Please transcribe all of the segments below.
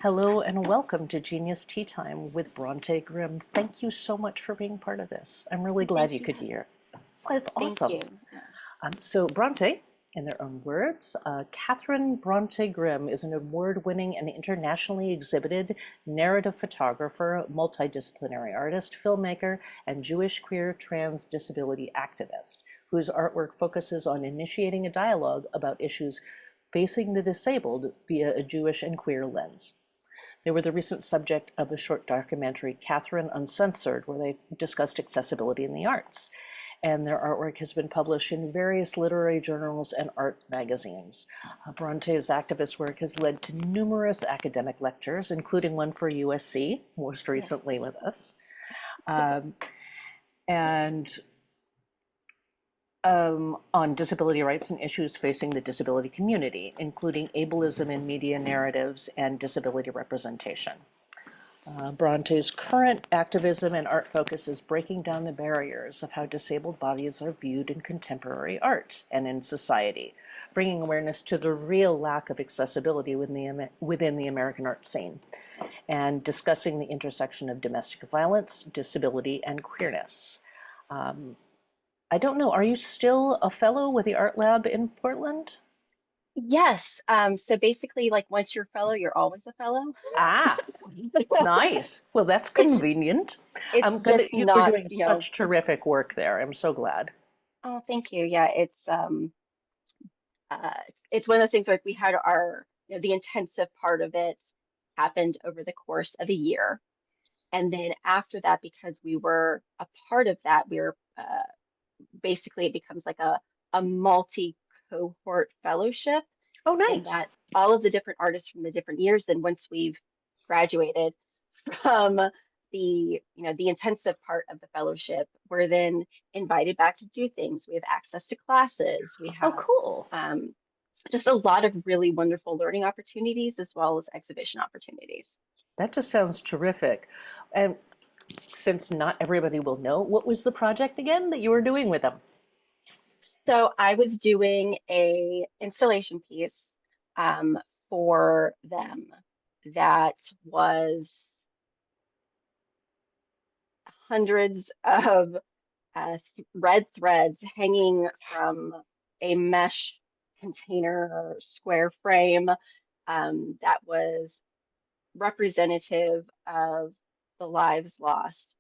Hello and welcome to Genius Teatime with Brontë Grimm. Thank you so much for being part of this. I'm really glad Thank you you. could be here. Well, it's Thank awesome. you. Yeah. So Brontë, in their own words, Kathryne Brontë Grimm is an award-winning and internationally exhibited narrative photographer, multidisciplinary artist, filmmaker, and Jewish queer trans disability activist, whose artwork focuses on initiating a dialogue about issues facing the disabled via a Jewish and queer lens. They were the recent subject of a short documentary, Kathryne Uncensored, where they discussed accessibility in the arts. And their artwork has been published in various literary journals and art magazines. Bronte's activist work has led to numerous academic lectures, including one for USC, most recently with us. And on disability rights and issues facing the disability community, including ableism in media narratives and disability representation. Bronte's current activism and art focus is breaking down the barriers of how disabled bodies are viewed in contemporary art and in society, bringing awareness to the real lack of accessibility within the American art scene, and discussing the intersection of domestic violence, disability, and queerness. I don't know, are you still a fellow with the Art Lab in Portland? Yes. So basically, like once you're a fellow, you're always a fellow. Ah, nice. Well, that's It's convenient. it's Because just you're not, doing such terrific work there. I'm so glad. oh, thank you. Yeah, it's one of those things where we had the intensive part of it happened over the course of a year. And then after that, because we were a part of that, we were basically it becomes like a multi-cohort fellowship Oh, in nice. that all of the different artists from the different years, then once we've graduated from the intensive part of the fellowship, we're then invited back to do things. We have access to classes. We Oh, have cool. just a lot of really wonderful learning opportunities as well as exhibition opportunities. That just sounds terrific. And since not everybody will know, what was the project again that you were doing with them? So I was doing a installation piece for them that was hundreds of red threads hanging from a mesh container or square frame that was representative of the lives lost,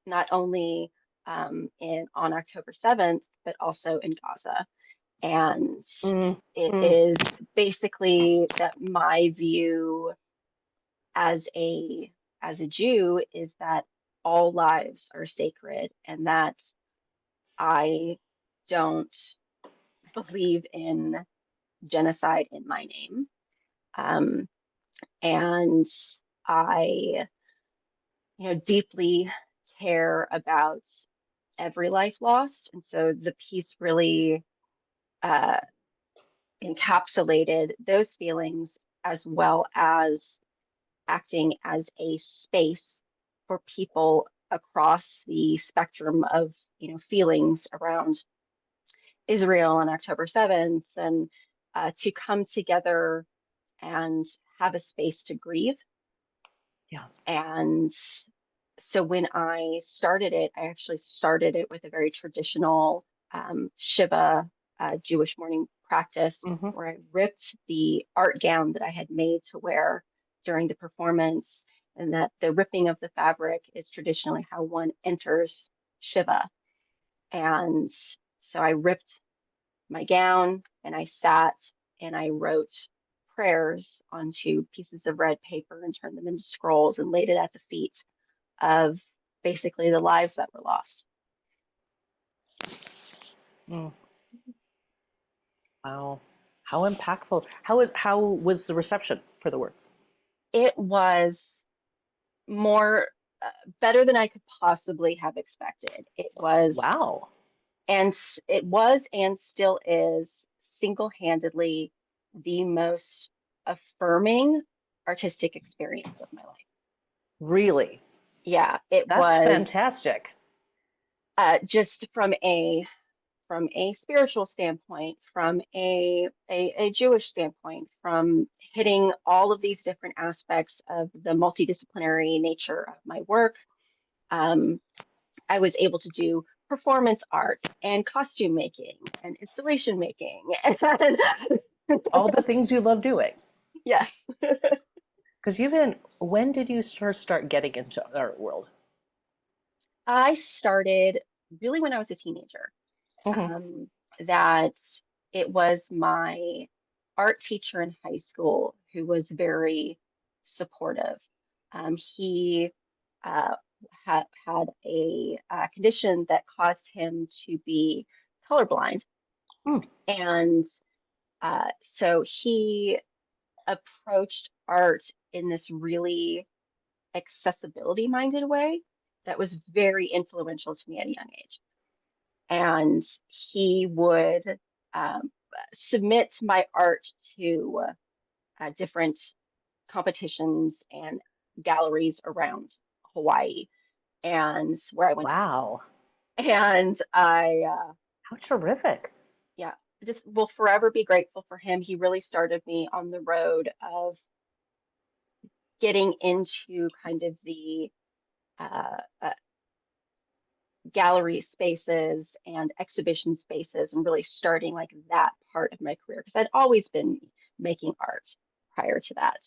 not only in on October 7th, but also in Gaza. And Mm, it mm. is basically that my view as a Jew is that all lives are sacred and that I don't believe in genocide in my name. Um, and I, deeply care about every life lost. And so the piece really uh, encapsulated those feelings as well as acting as a space for people across the spectrum of, feelings around Israel on October 7th and to come together and have a space to grieve. Yeah. And so when I started it, I actually started it with a very traditional Shiva Jewish mourning practice Hmm. where I ripped the art gown that I had made to wear during the performance, and that the ripping of the fabric is traditionally how one enters Shiva. And so I ripped my gown and I sat and I wrote prayers onto pieces of red paper and turned them into scrolls and laid it at the feet of basically the lives that were lost. Mm. Wow. How impactful. How was the reception for the work? It was more better than I could possibly have expected. Wow. It was and still is single-handedly the most affirming artistic experience of my life. Really? Yeah, it That's was fantastic. just from a from a spiritual standpoint, from a Jewish standpoint, from hitting all of these different aspects of the multidisciplinary nature of my work. I was able to do performance art and costume making and installation making. All the things you love doing. Yes. Because when did you start getting into the art world? I started really when I was a teenager. Hmm. Um, that it was my art teacher in high school who was very supportive. He uh, had a condition that caused him to be colorblind. Hmm. And so he approached art in this really accessibility minded way that was very influential to me at a young age. And he would um, submit my art to different competitions and galleries around Hawaii and where I went to high school. Wow. And I, How terrific. yeah, just will forever be grateful for him. He really started me on the road of getting into kind of the uh, uh, gallery spaces and exhibition spaces and really starting like that part of my career because I'd always been making art prior to that.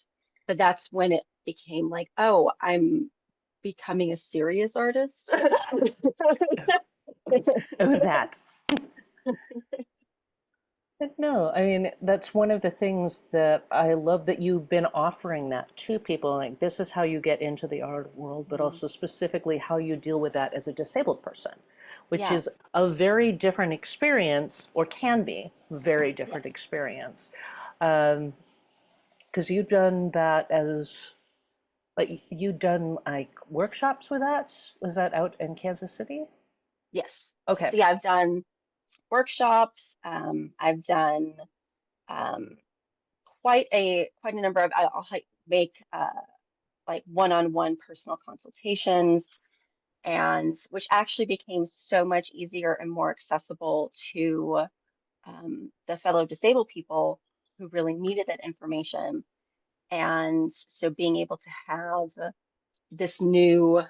But that's when it became like, oh, I'm becoming a serious artist. Oh, that. But no, I mean, that's one of the things that I love that you've been offering that to people. Like, this is how you get into the art world, but Mhm. also specifically how you deal with that as a disabled person, which Yeah, is a very different experience, or can be a very different yes, experience. Um, because you've done that as, like, you've done like workshops with that. Was that out in Kansas City? yes. Okay. So yeah, I've done workshops. I've done um, quite a number of. I'll like make like one-on-one personal consultations and which actually became so much easier and more accessible to the fellow disabled people who really needed that information. And so being able to have this new,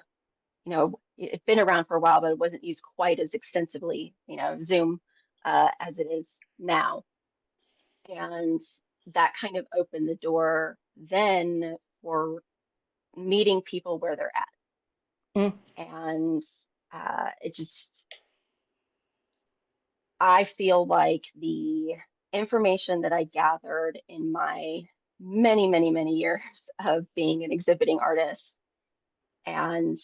it'd been around for a while, but it wasn't used quite as extensively, Zoom as it is now. And that kind of opened the door then for meeting people where they're at. Mm. And it just, I feel like the information that I gathered in my many, many, many years of being an exhibiting artist and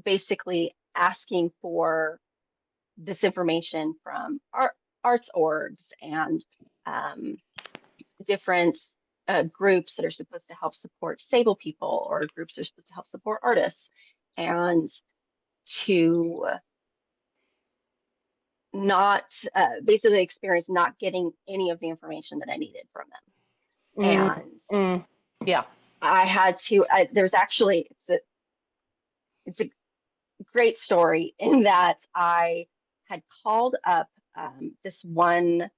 basically asking for this information from arts orgs and um, different groups that are supposed to help support disabled people or groups that are supposed to help support artists and to not basically experience not getting any of the information that I needed from them. Mm. And Mm. Yeah. I had to, there's actually, it's a great story in that I had called up this one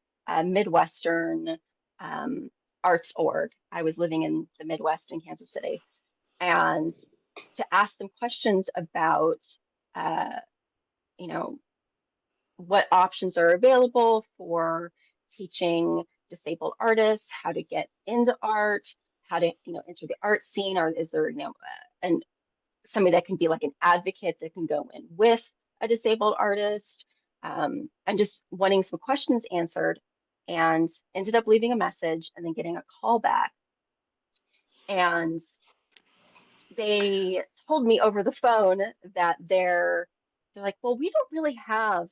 Midwestern um, arts org. I was living in the Midwest in Kansas City, and to ask them questions about, uh, you know, what options are available for teaching disabled artists, how to get into art, how to, enter the art scene, or is there, and somebody that can be like an advocate that can go in with a disabled artist, and just wanting some questions answered, and ended up leaving a message and then getting a call back. And they told me over the phone that they're like, well, we don't really have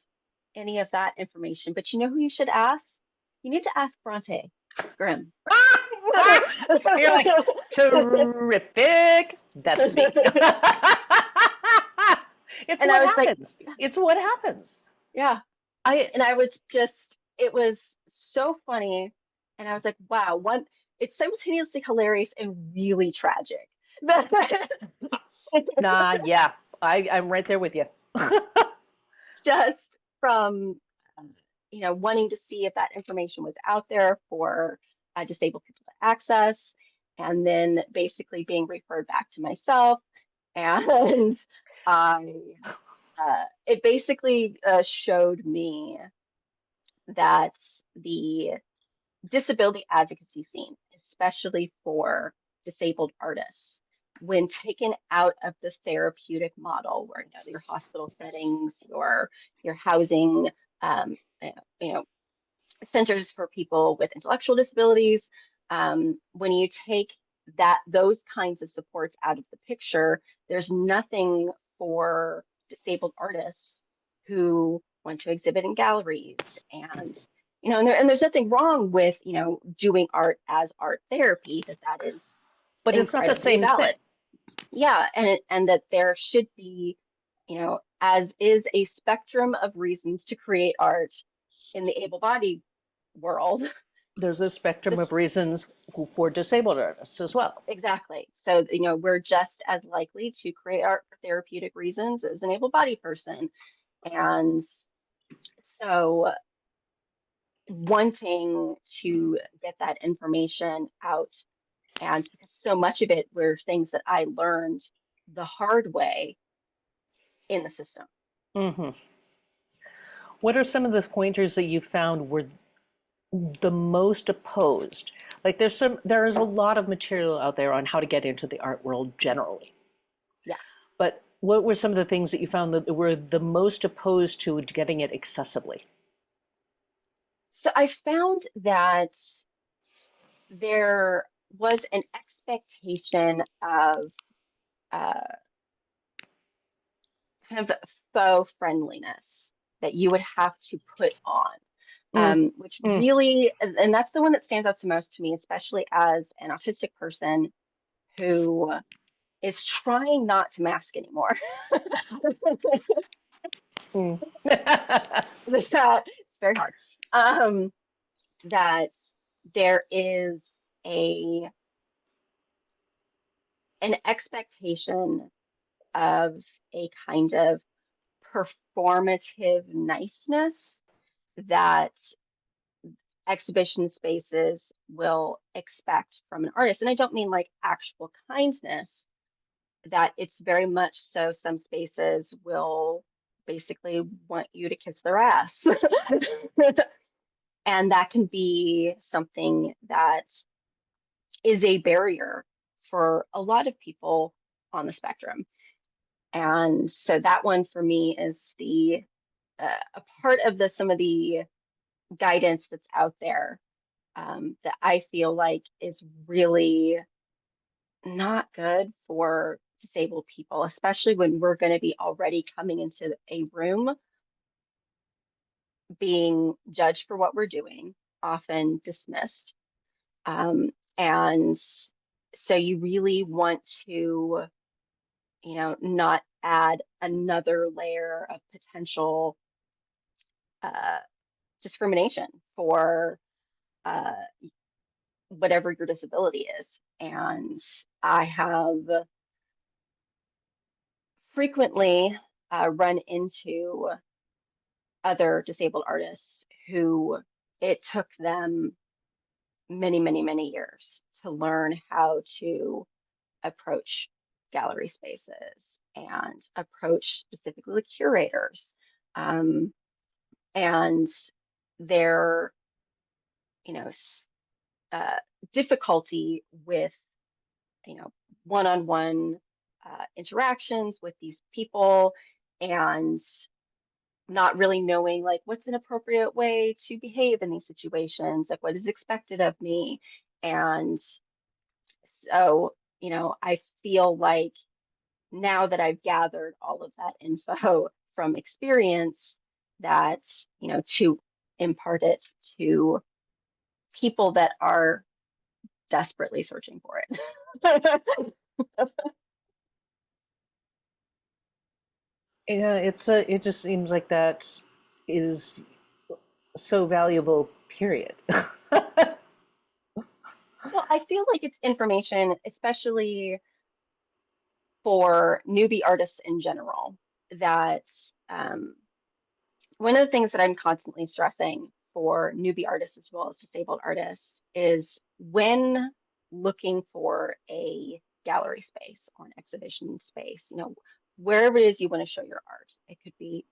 any of that information, but you know who you should ask? You need to ask Brontë Grimm. You're like, terrific. That's me. It's And what I was like, happens. It's what happens. yeah. I And I was just, it was so funny. And I was like, wow, it's simultaneously hilarious and really tragic. Nah, yeah. I'm right there with you. Just from, wanting to see if that information was out there for disabled people to access, and then basically being referred back to myself. And I, it basically showed me that the disability advocacy scene, especially for disabled artists, when taken out of the therapeutic model, where your hospital settings, your housing, um, you know, centers for people with intellectual disabilities, when you take those kinds of supports out of the picture, there's nothing for disabled artists who want to exhibit in galleries. And and there's nothing wrong with doing art as art therapy, that is But it's not the incredibly same thing. valid. Yeah, and that there should be, as is a spectrum of reasons to create art in the able-bodied world. There's a spectrum of This reasons for disabled artists as well. exactly. So, we're just as likely to create art for therapeutic reasons as an able-bodied person. And so wanting to get that information out, and because so much of it were things that I learned the hard way in the system. Mm-hmm. What are some of the pointers that you found were the most opposed? Like there is a lot of material out there on how to get into the art world generally. Yeah. But what were some of the things that you found that were the most opposed to getting it accessibly? So I found that there was an expectation of uh, kind of faux friendliness that you would have to put on, Mm, which mm. really, and that's the one that stands out to most to me, especially as an autistic person who is trying not to mask anymore. Mm. That it's very hard. That there is a an expectation of a kind of performative niceness that exhibition spaces will expect from an artist. And I don't mean like actual kindness, that it's very much so some spaces will basically want you to kiss their ass. And that can be something that is a barrier for a lot of people on the spectrum. And so that one for me is a part of some of the guidance that's out there, that I feel like is really not good for disabled people, especially when we're going to be already coming into a room being judged for what we're doing, often dismissed. And so you really want to, not add another layer of potential uh, discrimination for uh, whatever your disability is. And I have frequently run into other disabled artists who it took them many, many, many years to learn how to approach gallery spaces and approach specifically the curators. And their, you know, uh, difficulty with, one-on-one interactions with these people, and not really knowing like what's an appropriate way to behave in these situations, like what is expected of me. And so, I feel like now that I've gathered all of that info from experience, that, to impart it to people that are desperately searching for it. Yeah, it just seems like that is so valuable, period. Well, I feel like it's information, especially for newbie artists in general, that um, one of the things that I'm constantly stressing for newbie artists as well as disabled artists is when looking for a gallery space or an exhibition space, wherever it is you want to show your art. It could be,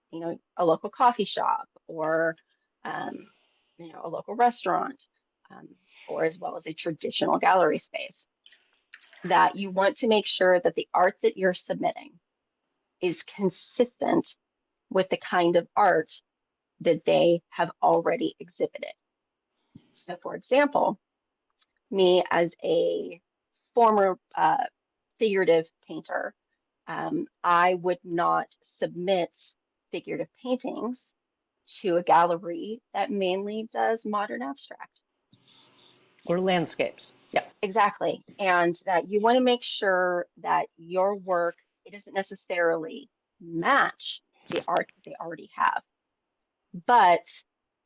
a local coffee shop or, um, a local restaurant, um, or as well as a traditional gallery space, that you want to make sure that the art that you're submitting is consistent with the kind of art that they have already exhibited. So, for example, me as a former figurative painter, I would not submit figurative paintings to a gallery that mainly does modern abstract. Or landscapes. Yeah. Exactly. And that you want to make sure that your work, it doesn't necessarily match the art that they already have, but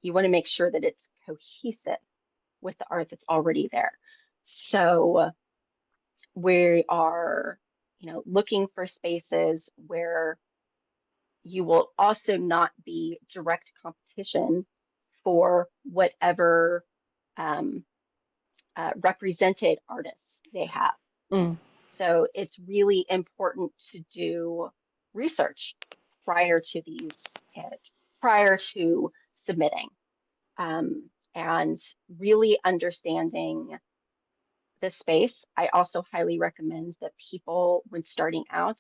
you want to make sure that it's cohesive with the art that's already there. So we are, looking for spaces where you will also not be direct competition for whatever um, represented artists they have. Mm. So it's really important to do research prior to prior to submitting, and really understanding the space. I also highly recommend that people, when starting out,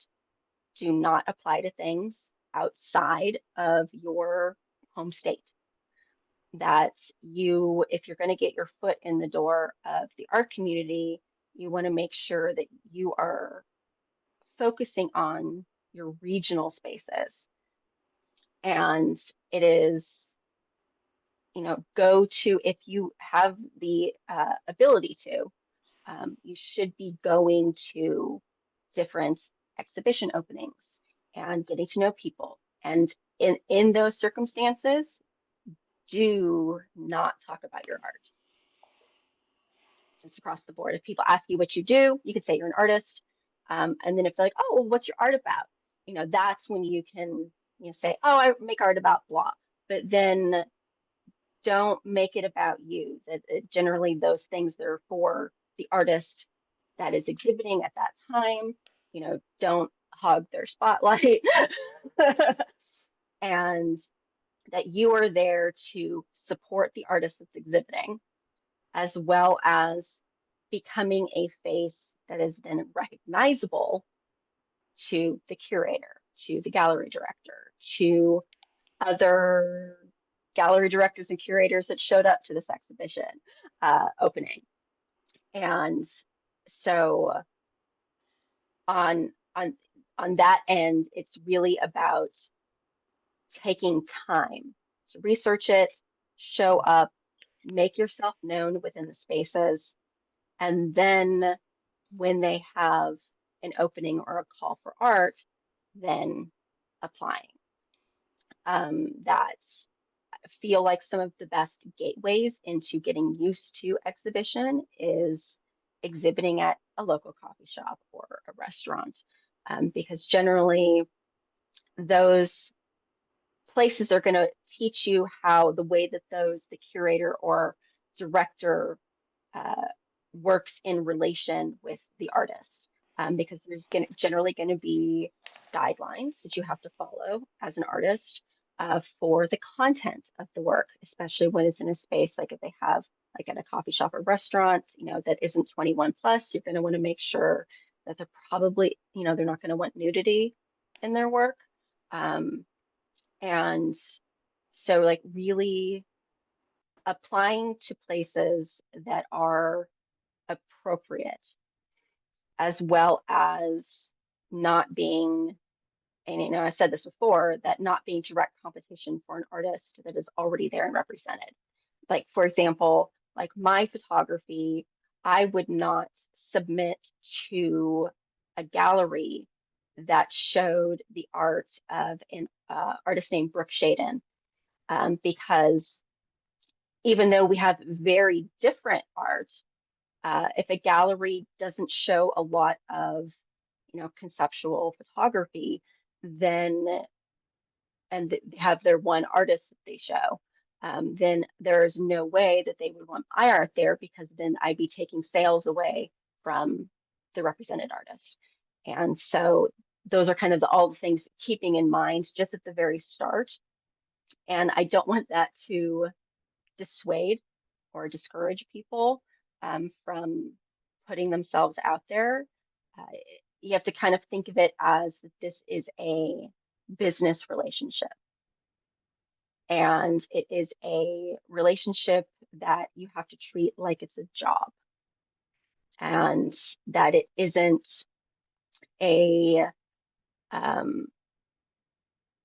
do not apply to things outside of your home state. That if you're going to get your foot in the door of the art community, you want to make sure that you are focusing on your regional spaces. And it is, go to, if you have the ability to, you should be going to different exhibition openings and getting to know people. And in those circumstances, do not talk about your art. Just across the board. If people ask you what you do, you can say you're an artist. And then if they're like, oh, well, what's your art about? That's when you can say, oh, I make art about blah. But then don't make it about you. That generally those things that are for the artist that is exhibiting at that time, don't hog their spotlight. And that you are there to support the artist that's exhibiting, as well as becoming a face that is then recognizable to the curator, to the gallery director, to other gallery directors and curators that showed up to this exhibition opening. And so on on on that end, it's really about taking time to research it, show up, make yourself known within the spaces, and then when they have an opening or a call for art, then applying. That feel like some of the best gateways into getting used to exhibition is exhibiting at a local coffee shop or a restaurant, because generally those places are going to teach you how the way that the curator or director uh, works in relation with the artist, because there's generally going to be guidelines that you have to follow as an artist for the content of the work, especially when it's in a space like if they have like at a coffee shop or restaurant, that isn't 21 plus. You're going to want to make sure that they're probably, they're not going to want nudity in their work. And so like really applying to places that are appropriate, as well as not being, and I said this before, that not being direct competition for an artist that is already there and represented. Like, for example, like my photography, I would not submit to a gallery that showed the art of an artist named Brooke Shaden, because even though we have very different art, if a gallery doesn't show a lot of, conceptual photography, then and they have their one artist that they show, then there's no way that they would want my art there, because then I'd be taking sales away from the represented artist. And so those are kind of all the things keeping in mind just at the very start. And I don't want that to dissuade or discourage people from putting themselves out there. Uh, you have to kind of think of it as that this is a business relationship. And it is a relationship that you have to treat like it's a job, and that it isn't a um,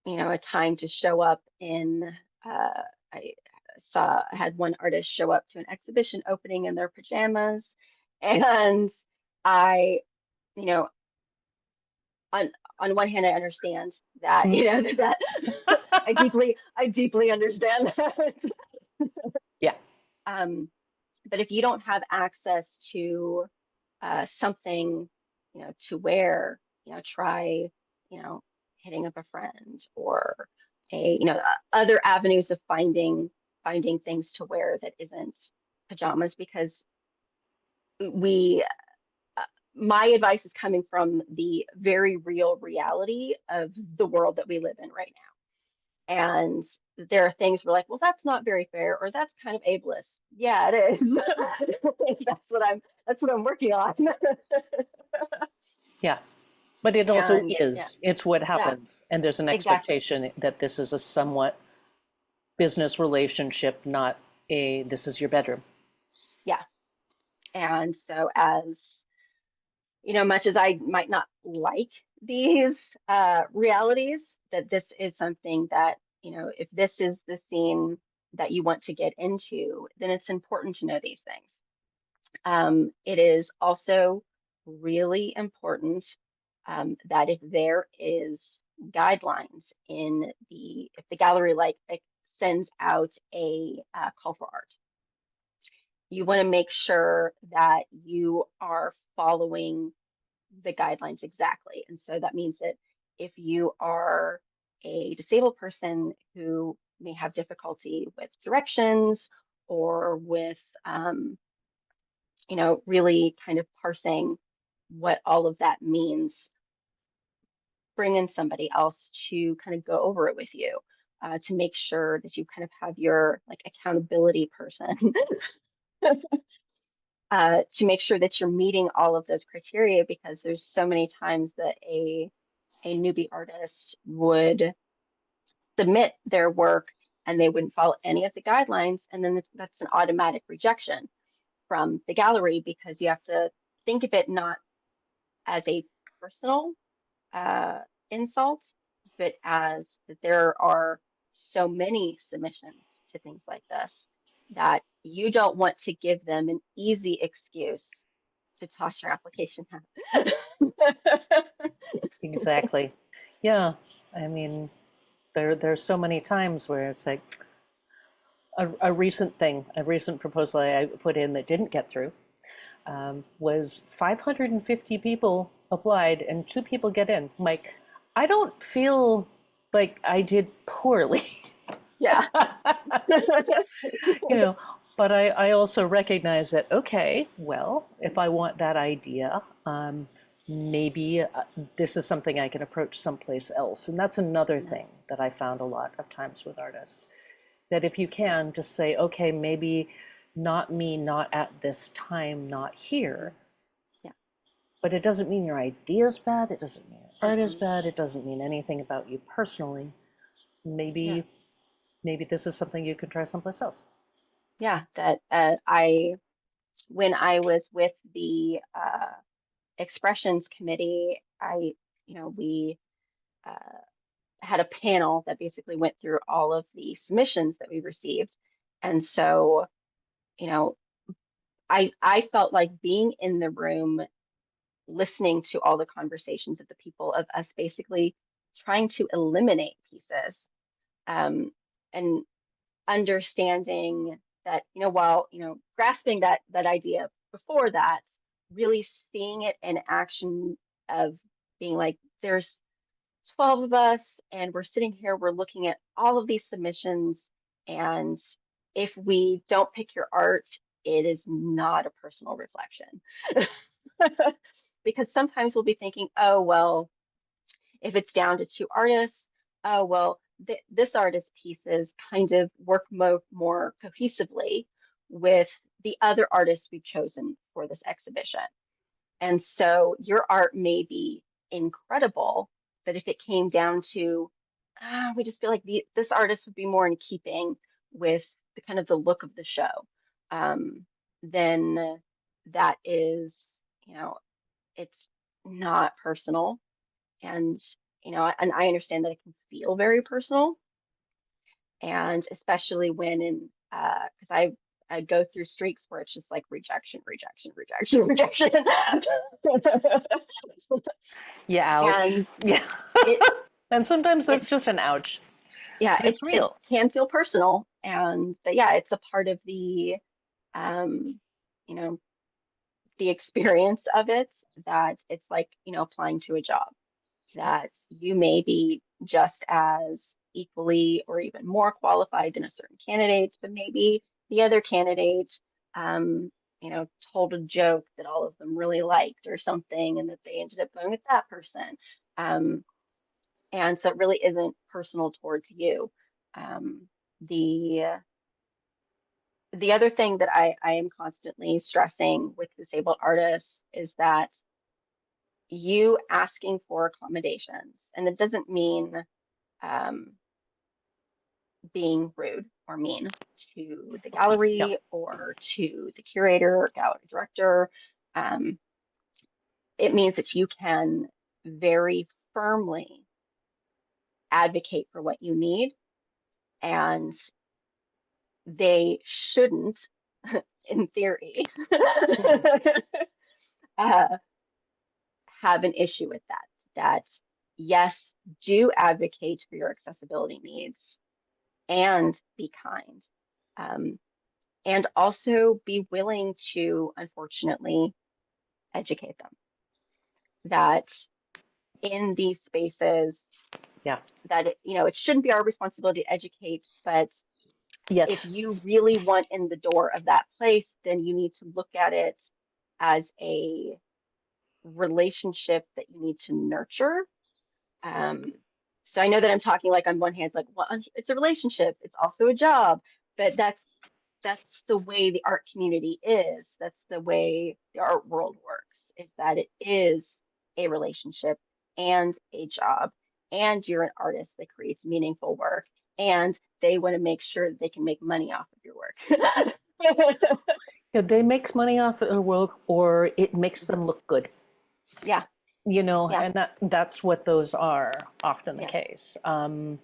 a time to show up in. I I had one artist show up to an exhibition opening in their pajamas, and I, you know, on one hand, I understand that, that I deeply understand that. Yeah. But if you don't have access to something, to wear, try, hitting up a friend, or other avenues of finding things to wear that isn't pajamas, because we my advice is coming from the very real reality of the world that we live in right now. And there are things we're like, well, that's not very fair, or that's kind of ableist. Yeah, it is. That's what I'm working on. Yeah. But it also And yeah, is. It's what yeah, happens. And there's an exactly. expectation that this is a somewhat business relationship, not a this is your bedroom. Yeah. And so, as much as I might not like these realities, that this is something that, if this is the scene that you want to get into, then it's important to know these things. It is also really important that if there is guidelines if the gallery sends out a call for art, you want to make sure that you are following the guidelines exactly. And so that means that if you are a disabled person who may have difficulty with directions, or with really kind of parsing what all of that means, bring in somebody else to kind of go over it with you, to make sure that you kind of have your accountability person, to make sure that you're meeting all of those criteria, because there's so many times that a newbie artist would submit their work and they wouldn't follow any of the guidelines, and then that's an automatic rejection from the gallery, because you have to think of it not as a personal uh, insult, but as that there are so many submissions to things like this, that you don't want to give them an easy excuse to toss your application out. Exactly. Yeah. I mean, there's so many times where it's like a recent proposal I put in that didn't get through, was 550 people applied and 2 people get in. I'm like, I don't feel like I did poorly. Yeah. you know, but I also recognize that, okay, well, if I want that idea, maybe this is something I can approach someplace else. And that's another thing that I found a lot of times with artists, that if you can just say, okay, maybe not me, not at this time, not here, Yeah. but it doesn't mean your idea is bad. It doesn't mean your art is bad. It doesn't mean anything about you personally. Yeah. Maybe this is something you can try someplace else. Yeah. That when I was with the expressions committee, we uh, had a panel that basically went through all of the submissions that we received. And so, you know, I felt like being in the room, listening to all the conversations of the people, of us basically trying to eliminate pieces, and understanding that, while, grasping that idea before that, really seeing it in action, of being like, there's 12 of us, and we're sitting here, we're looking at all of these submissions, and if we don't pick your art, it is not a personal reflection. Because sometimes we'll be thinking, oh, well, if it's down to two artists, oh, well, this artist's pieces kind of work more cohesively with the other artists we've chosen for this exhibition. And so your art may be incredible, but if it came down to, we just feel like this artist would be more in keeping with the kind of the look of the show, then that is, it's not personal. And, and I understand that it can feel very personal. And especially when because I go through streaks where it's just like rejection, rejection, rejection, rejection. Yeah, ouch. And Yeah. it And sometimes that's it just an ouch, yeah, but it's it real. can feel personal. But yeah, it's a part of the um, you know, the experience of it, that it's like, applying to a job, that you may be just as equally or even more qualified than a certain candidate, but maybe the other candidate, um, told a joke that all of them really liked or something, and that they ended up going with that person. Um, and so it really isn't personal towards you. Um, the the other thing that I am constantly stressing with disabled artists is that you asking for accommodations, and it doesn't mean um, being rude or mean to the Yeah. gallery or to the curator or gallery director. Um, it means that you can very firmly advocate for what you need, and they shouldn't, in theory, Mhm. uh, have an issue with that. That, yes, do advocate for your accessibility needs and be kind. Um, and also be willing to, unfortunately, educate them. That in these spaces, Yeah. that it shouldn't be our responsibility to educate, but if Yet. you really want in the door of that place, then you need to look at it as a relationship that you need to nurture. Um, so I know that I'm talking like on one hand, it's like, well, it's a relationship, it's also a job, but that's the way the art community is. That's the way the art world works, is that it is a relationship and a job, and you're an artist that creates meaningful work, and they want to make sure that they can make money off of your work. Yeah, they make money off of the work, or it makes them look good. Yeah, yeah, And that's what those are often the yeah. case. And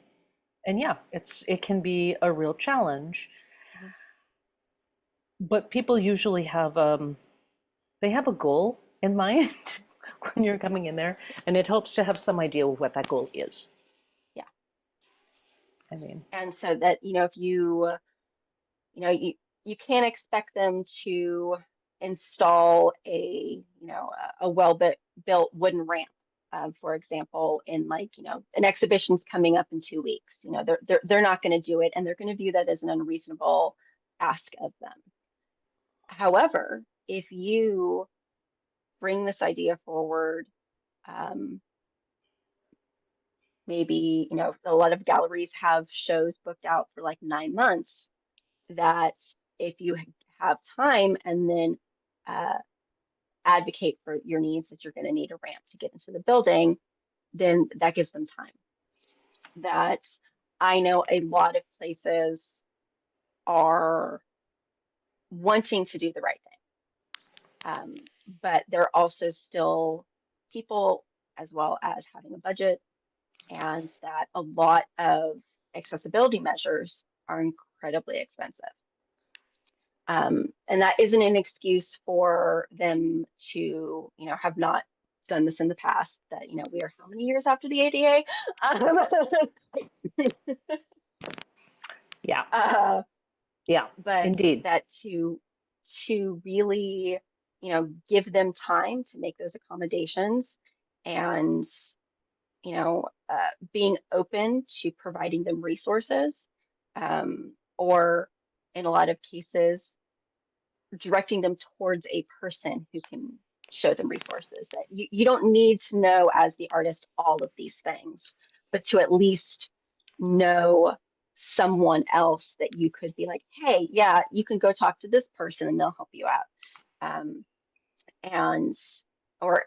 yeah, it can be a real challenge, Mhm. but people usually have they have a goal in mind when you're coming in there, and it helps to have some idea of what that goal is. Yeah. I mean, And so that, if you know, you can't expect them to install a well built wooden ramp, for example, in like, an exhibition's coming up in 2 weeks. They're not going to do it, and they're going to view that as an unreasonable ask of them. However, if you bring this idea forward, um, maybe, a lot of galleries have shows booked out for like 9 months, that if you have time, and then uh, advocate for your needs, that you're going to need a ramp to get into the building, then that gives them time. That I know a lot of places are wanting to do the right thing, but they're also still people, as well as having a budget, and that a lot of accessibility measures are incredibly expensive. And that isn't an excuse for them to, have not done this in the past. That, we are how many years after the ADA? yeah, uh, yeah, but indeed. that to really, give them time to make those accommodations, and being open to providing them resources, or in a lot of cases, directing them towards a person who can show them resources. That you don't need to know as the artist all of these things, but to at least know someone else that you could be like, hey, yeah, you can go talk to this person and they'll help you out. And or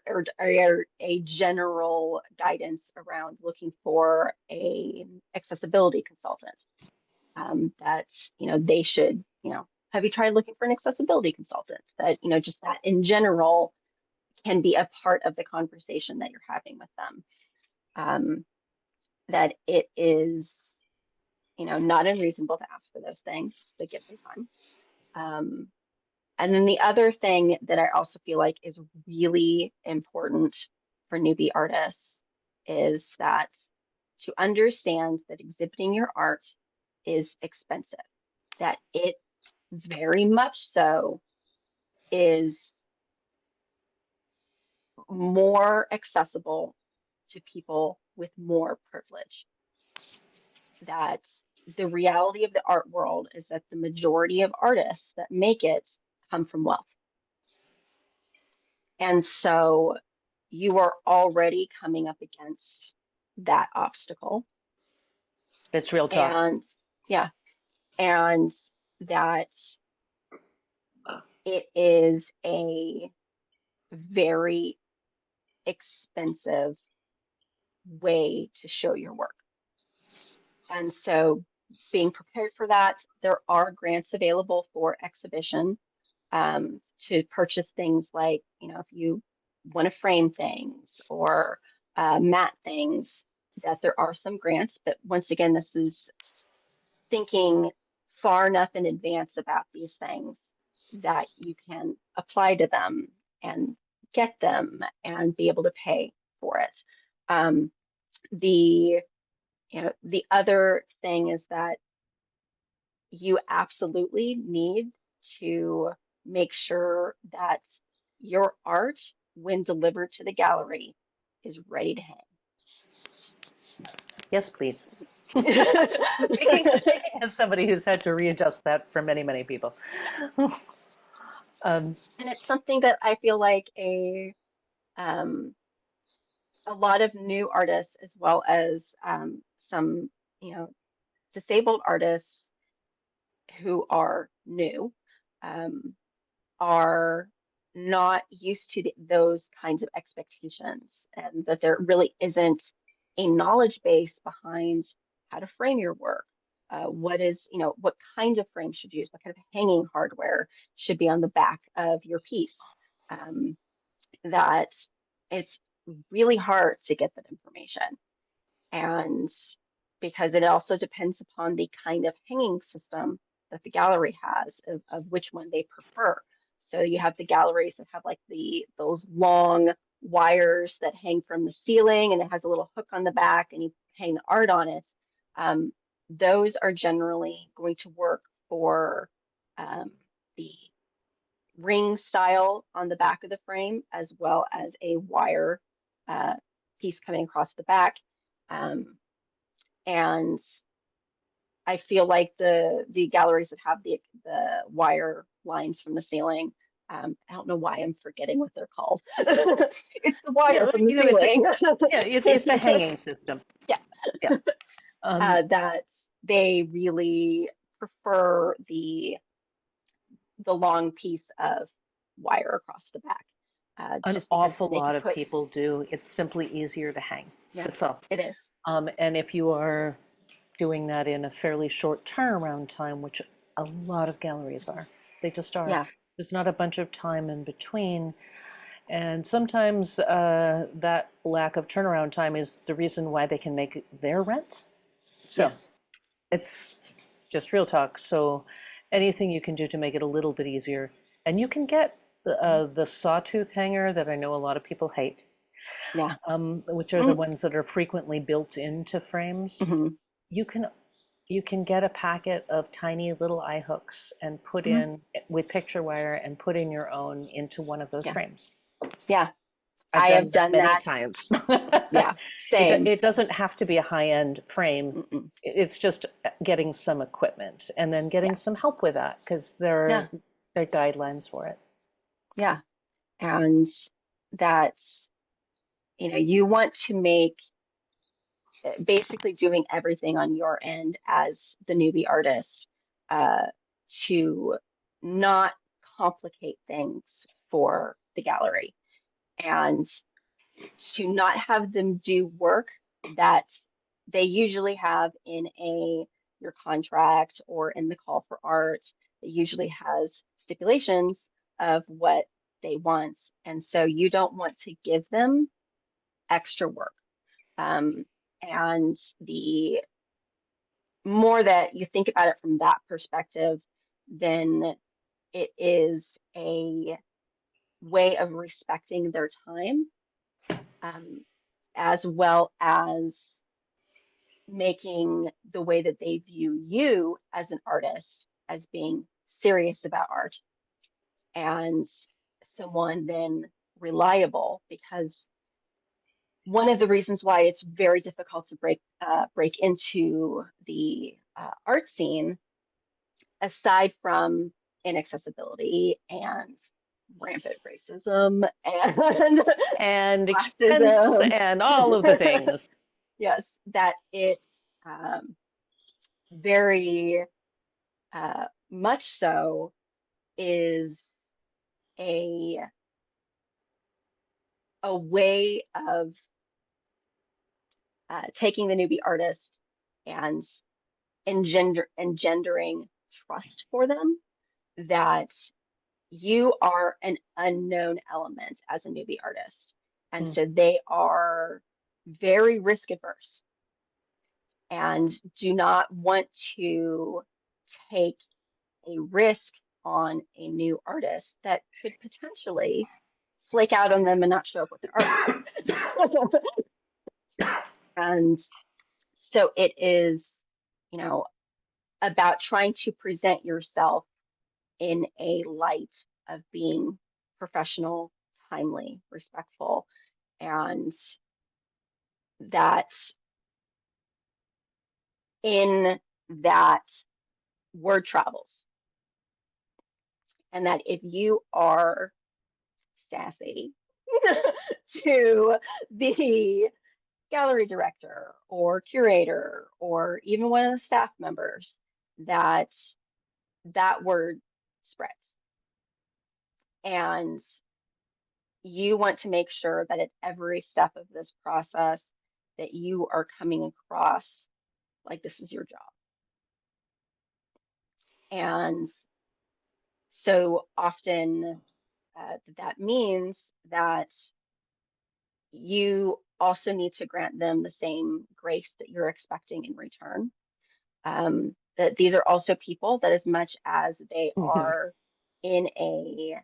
a general guidance around looking for a accessibility consultant. That's, they should, have you tried looking for an accessibility consultant? That, just that in general can be a part of the conversation that you're having with them. That it is, not unreasonable to ask for those things, but give them time. And then the other thing that I also feel like is really important for newbie artists is that to understand that exhibiting your art is expensive, that it very much so is more accessible to people with more privilege. That the reality of the art world is that the majority of artists that make it come from wealth. And so you are already coming up against that obstacle. It's real talk. And yeah, and that it is a very expensive way to show your work. And so being prepared for that, there are grants available for exhibition, to purchase things like, if you want to frame things or matte things, that there are some grants. But once again, this is thinking far enough in advance about these things that you can apply to them and get them and be able to pay for it. The the other thing is that you absolutely need to make sure that your art, when delivered to the gallery, is ready to hang. Yes, please. Speaking as somebody who's had to readjust that for many, many people. And it's something that I feel like um, a lot of new artists, as well as some, disabled artists who are new, are not used to those kinds of expectations, and that there really isn't a knowledge base behind how to frame your work. What is, what kind of frame should you use? What kind of hanging hardware should be on the back of your piece? That it's really hard to get that information. And because it also depends upon the kind of hanging system that the gallery has, of which one they prefer. So you have the galleries that have like those long wires that hang from the ceiling, and it has a little hook on the back, and you hang the art on it. Those are generally going to work for the ring style on the back of the frame, as well as a wire piece coming across the back. And I feel like the galleries that have the wire lines from the ceiling, I don't know why I'm forgetting what they're called. It's the wire from the ceiling. It's the hanging system. Yeah. That they really prefer the long piece of wire across the back. An awful lot of people do. It's simply easier to hang. Yeah, that's all. It is. And if you are doing that in a fairly short turnaround time, which a lot of galleries are, they just are. Yeah. There's not a bunch of time in between. And sometimes that lack of turnaround time is the reason why they can make their rent. So Yes. It's just real talk. So anything you can do to make it a little bit easier. And you can get the sawtooth hanger that I know a lot of people hate. Yeah. Which are the ones that are frequently built into frames. Mm-hmm. You can get a packet of tiny little eye hooks and put in with picture wire and put in your own into one of those frames. Yeah. I've I have done that done many that. times. Yeah, same. It doesn't have to be a high-end frame. Mm-mm. It's just getting some equipment and then getting Yeah, some help with that because yeah, there are guidelines for it. yeah. And that's, you want to make basically doing everything on your end as the newbie artist uh, to not complicate things for the gallery and to not have them do work that they usually have in your contract or in the call for art. It usually has stipulations of what they want. And so you don't want to give them extra work. Um, and the more that you think about it from that perspective, then it is a way of respecting their time, um, as well as making the way that they view you as an artist as being serious about art and someone then reliable, because one of the reasons why it's very difficult to break into the art scene, aside from inaccessibility and rampant racism and And expense classism, and all of the things. yes, that it's very much so is a a way of taking the newbie artist and engendering trust for them, that you are an unknown element as a newbie artist. And Mm. so they are very risk averse and do not want to take a risk on a new artist that could potentially flake out on them and not show up with their artwork. And so it is, you know, about trying to present yourself in a light of being professional, timely, respectful, and that in that word travels. And that if you are sassy to the gallery director or curator or even one of the staff members, that that word spreads. And you want to make sure that at every step of this process that you are coming across like this is your job. And so often that means that you also need to grant them the same grace that you're expecting in return. That these are also people that, as much as they Mhm. are in a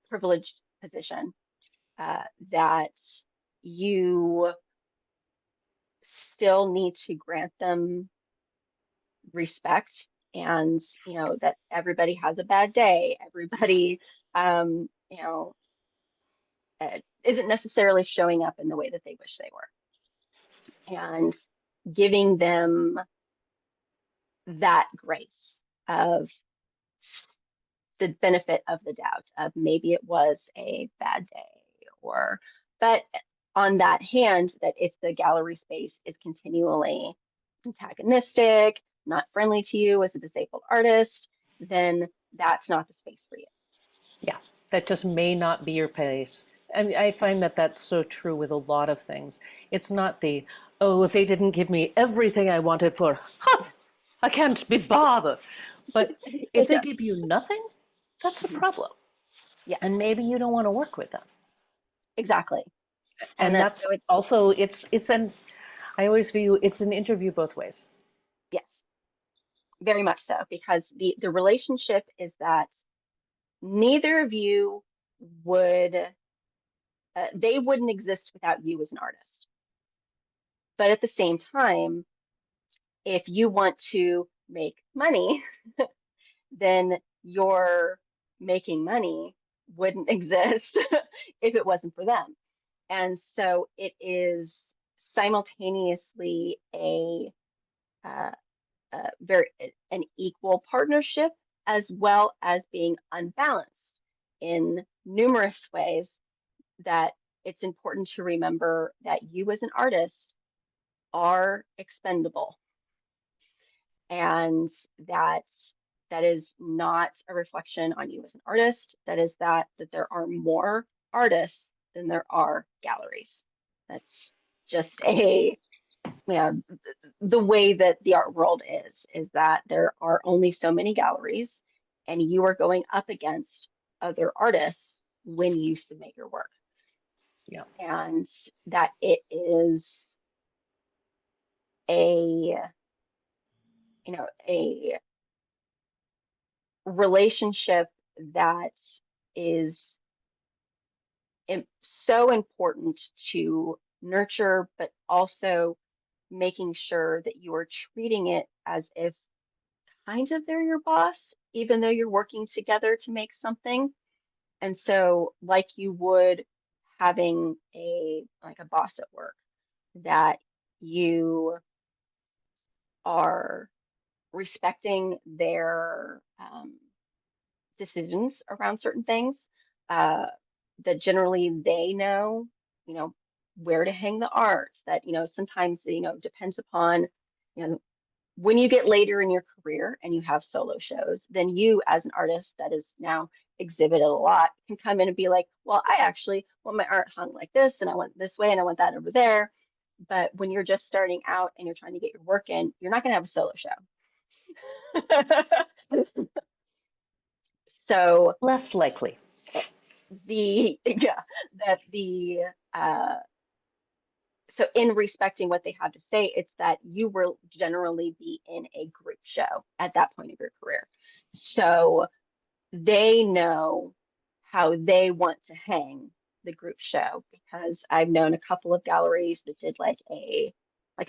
privileged position, that you still need to grant them respect, and that everybody has a bad day, everybody um, you know isn't necessarily showing up in the way that they wish they were, and giving them that grace of the benefit of the doubt of maybe it was a bad day, or but on that hand, that if the gallery space is continually antagonistic, not friendly to you as a disabled artist, then that's not the space for you. Yeah, that just may not be your pace. And I find that that's so true with a lot of things. It's not the, oh, they didn't give me everything I wanted for, huh, I can't be bothered. But if they Yes. give you nothing, that's a Mhm. problem. And Yes, maybe you don't want to work with them. exactly. And And that's that's so it's also, I always view it's an interview both ways. yes, very much so, because the relationship is that neither of you would they wouldn't exist without you as an artist. But at the same time, if you want to make money, then you're making money wouldn't exist if it wasn't for them. And so it is simultaneously uh, an equal partnership, as well as being unbalanced in numerous ways, that it's important to remember that you as an artist are expendable, and that that is not a reflection on you as an artist. That is that there are more artists than there are galleries. That's just the way that the art world is that there are only so many galleries, and you are going up against other artists when you submit your work. Yeah. And that it is a a relationship that is so important to nurture, but also making sure that you are treating it as if kind of they're your boss, even though you're working together to make something. And so, like you would having a boss at work, that you are respecting their decisions around certain things, uh, that generally they know, you know, where to hang the art, that, sometimes, depends upon, when you get later in your career and you have solo shows, then you as an artist that is now exhibited a lot can come in and be like, well, I actually want my art hung like this, and I want this way, and I want that over there. But when you're just starting out and you're trying to get your work in, you're not going to have a solo show. So Less likely. yeah, that the so in respecting what they have to say, it's that you will generally be in a group show at that point of your career. So they know how they want to hang the group show, because I've known a couple of galleries that did like a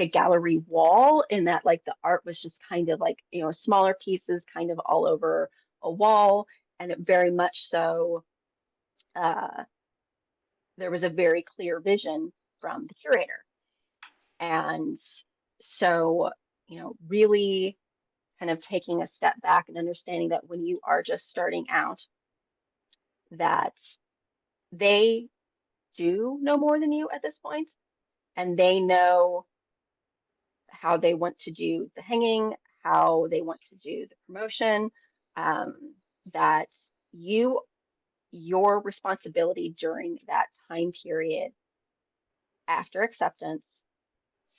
gallery wall, in that like the art was just kind of like, smaller pieces kind of all over a wall, and it very much so uh, there was a very clear vision from the curator. And so, really kind of taking a step back and understanding that when you are just starting out, that they do know more than you at this point, and they know how they want to do the hanging, how they want to do the promotion, um, that your responsibility during that time period after acceptance,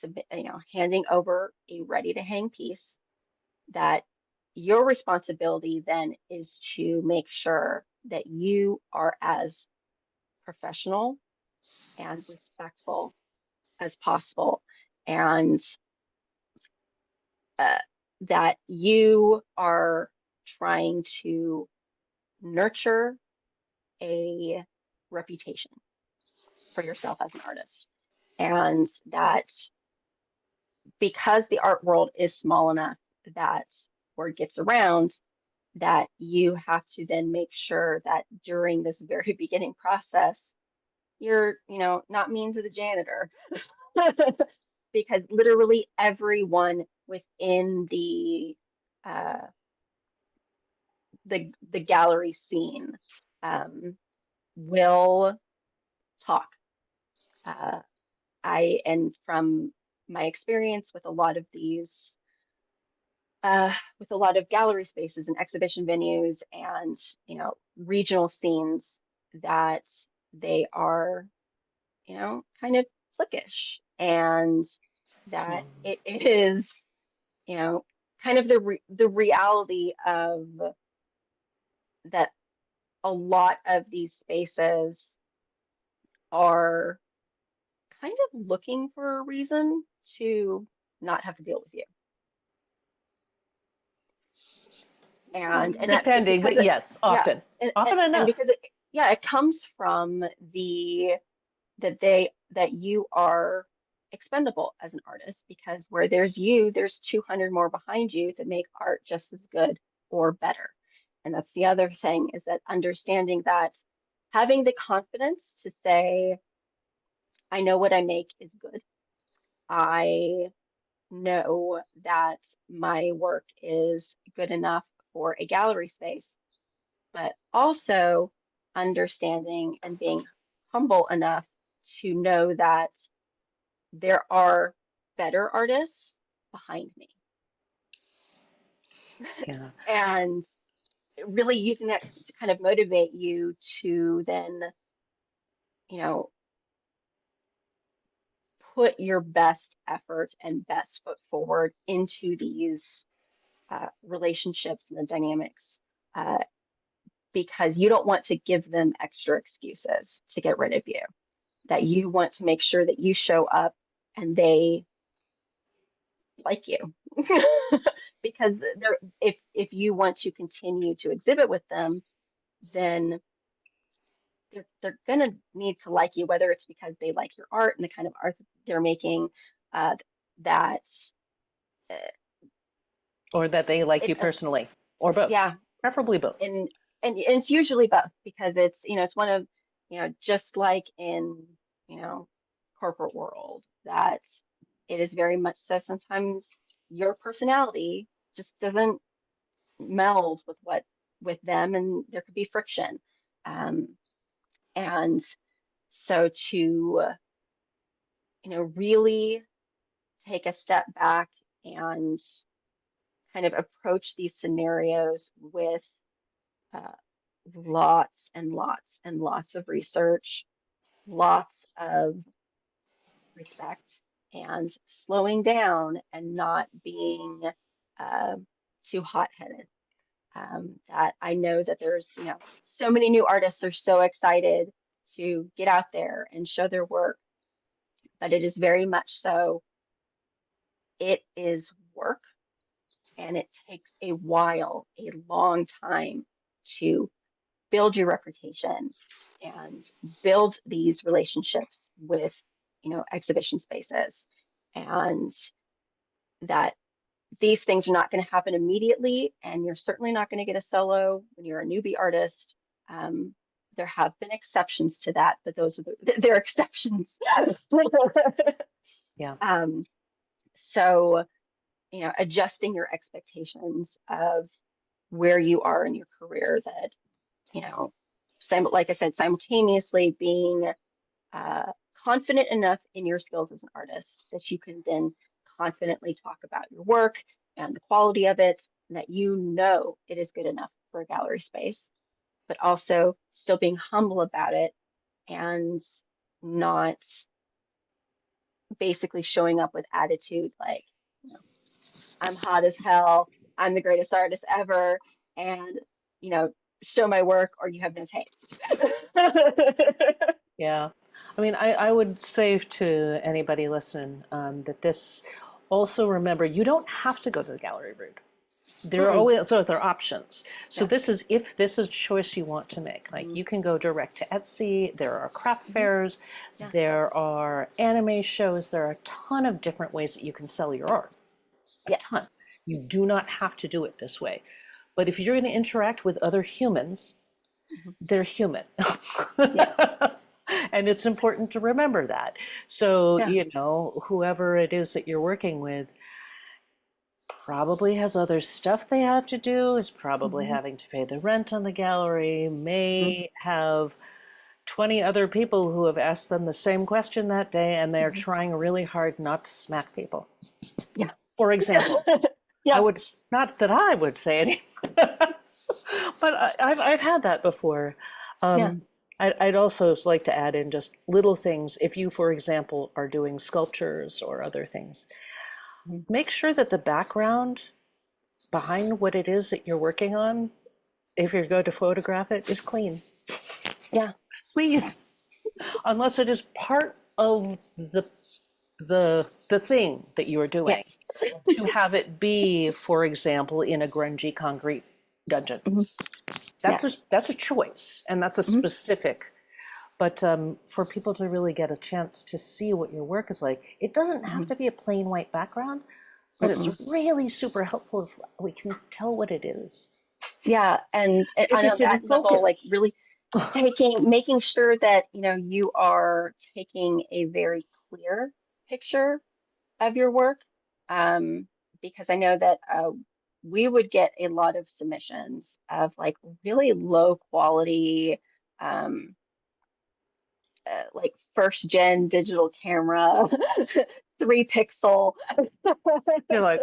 submit, handing over a ready to hang piece, that your responsibility then is to make sure that you are as professional and respectful as possible, and uh, that you are trying to nurture a reputation for yourself as an artist. And that because the art world is small enough that word gets around, that you have to then make sure that during this very beginning process, you're, not mean to the janitor. Because literally everyone within uh, the gallery scene um, will talk. Uh, and from my experience with a lot of these, with a lot of gallery spaces and exhibition venues and regional scenes, that they are kind of cliquish, and that it is kind of the reality of that a lot of these spaces are kind of looking for a reason to not have to deal with you. And that Depending, because but yes, yeah, often. Often and enough. because it comes from that you are expendable as an artist, because where there's you, there's 200 more behind you that make art just as good or better. And that's the other thing, is that understanding that having the confidence to say, I know what I make is good. I know that my work is good enough for a gallery space, but also understanding and being humble enough to know that there are better artists behind me. Yeah. And really using that to kind of motivate you to then, you know, put your best effort and best foot forward into these relationships and the dynamics, uh, because you don't want to give them extra excuses to get rid of you, that you want to make sure that you show up and they like you. Because if you want to continue to exhibit with them, then they're going to need to like you, whether it's because they like your art and the kind of art that they're making, uh, that's uh, Or that they like you personally, or both, yeah, preferably both. And it's usually both, because it's, you know, it's one of, you know, just like in, you know, corporate world, that it is very much so sometimes your personality just doesn't meld with them, and there could be friction. Um, and so to, you know, really take a step back and kind of approach these scenarios with uh, lots and lots and lots of research, lots of respect, and slowing down and not being uh, too hot-headed. That I know that there's, you know, so many new artists are so excited to get out there and show their work, but it is very much so, it is work, and it takes a while, a long time to build your reputation and build these relationships with, you know, exhibition spaces, and that these things are not going to happen immediately, and you're certainly not going to get a solo when you're a newbie artist. um, there have been exceptions to that, but those are they're exceptions. Yeah. So, you know, adjusting your expectations of where you are in your career, that, you know, like I said, simultaneously being uh, confident enough in your skills as an artist that you can then confidently talk about your work and the quality of it, and that you know it is good enough for a gallery space, but also still being humble about it, and not basically showing up with attitude like, you know, I'm hot as hell, I'm the greatest artist ever, and, you know, show my work or you have no taste. Yeah. I mean, I would say to anybody listening that this also, remember, you don't have to go to the gallery route. There are Mm-mm. always, so there are options. So Yeah. this is, if this is a choice you want to make, like Mm-hmm. you can go direct to Etsy, there are craft Mm-hmm. fairs, Yeah. there are anime shows, there are a ton of different ways that you can sell your art. A Yes. ton. You do not have to do it this way. But if you're going to interact with other humans, Mm-hmm. they're human. Yes. And it's important to remember that. So, Yeah. you know, whoever it is that you're working with probably has other stuff they have to do, is probably Mm-hmm. having to pay the rent on the gallery, Mm-hmm. may have 20 other people who have asked them the same question that day, and they're Mm-hmm. trying really hard not to smack people. Yeah. For example, I Yeah. would, not that I would say anything, but I've had that before. Yeah. I'd also like to add in just little things. If you, for example, are doing sculptures or other things, Mm-hmm. make sure that the background behind what it is that you're working on, if you're going to photograph it, is clean. Yeah. Please, unless it is part of the thing that you are doing. Yes. To have it be, for example, in a grungy concrete dungeon. Mm-hmm. Yeah. That's a choice, and that's a Mm-hmm. specific. But for people to really get a chance to see what your work is like, it doesn't have Mm-hmm. to be a plain white background, but it's Mm-mm. really super helpful if we can tell what it is. Yeah. And If on it's in that level, like focus. really, making sure that, you are taking a very clear picture of your work, um, because I know that we would get a lot of submissions of like really low quality, um, like first gen digital camera, 3 pixel. You're like,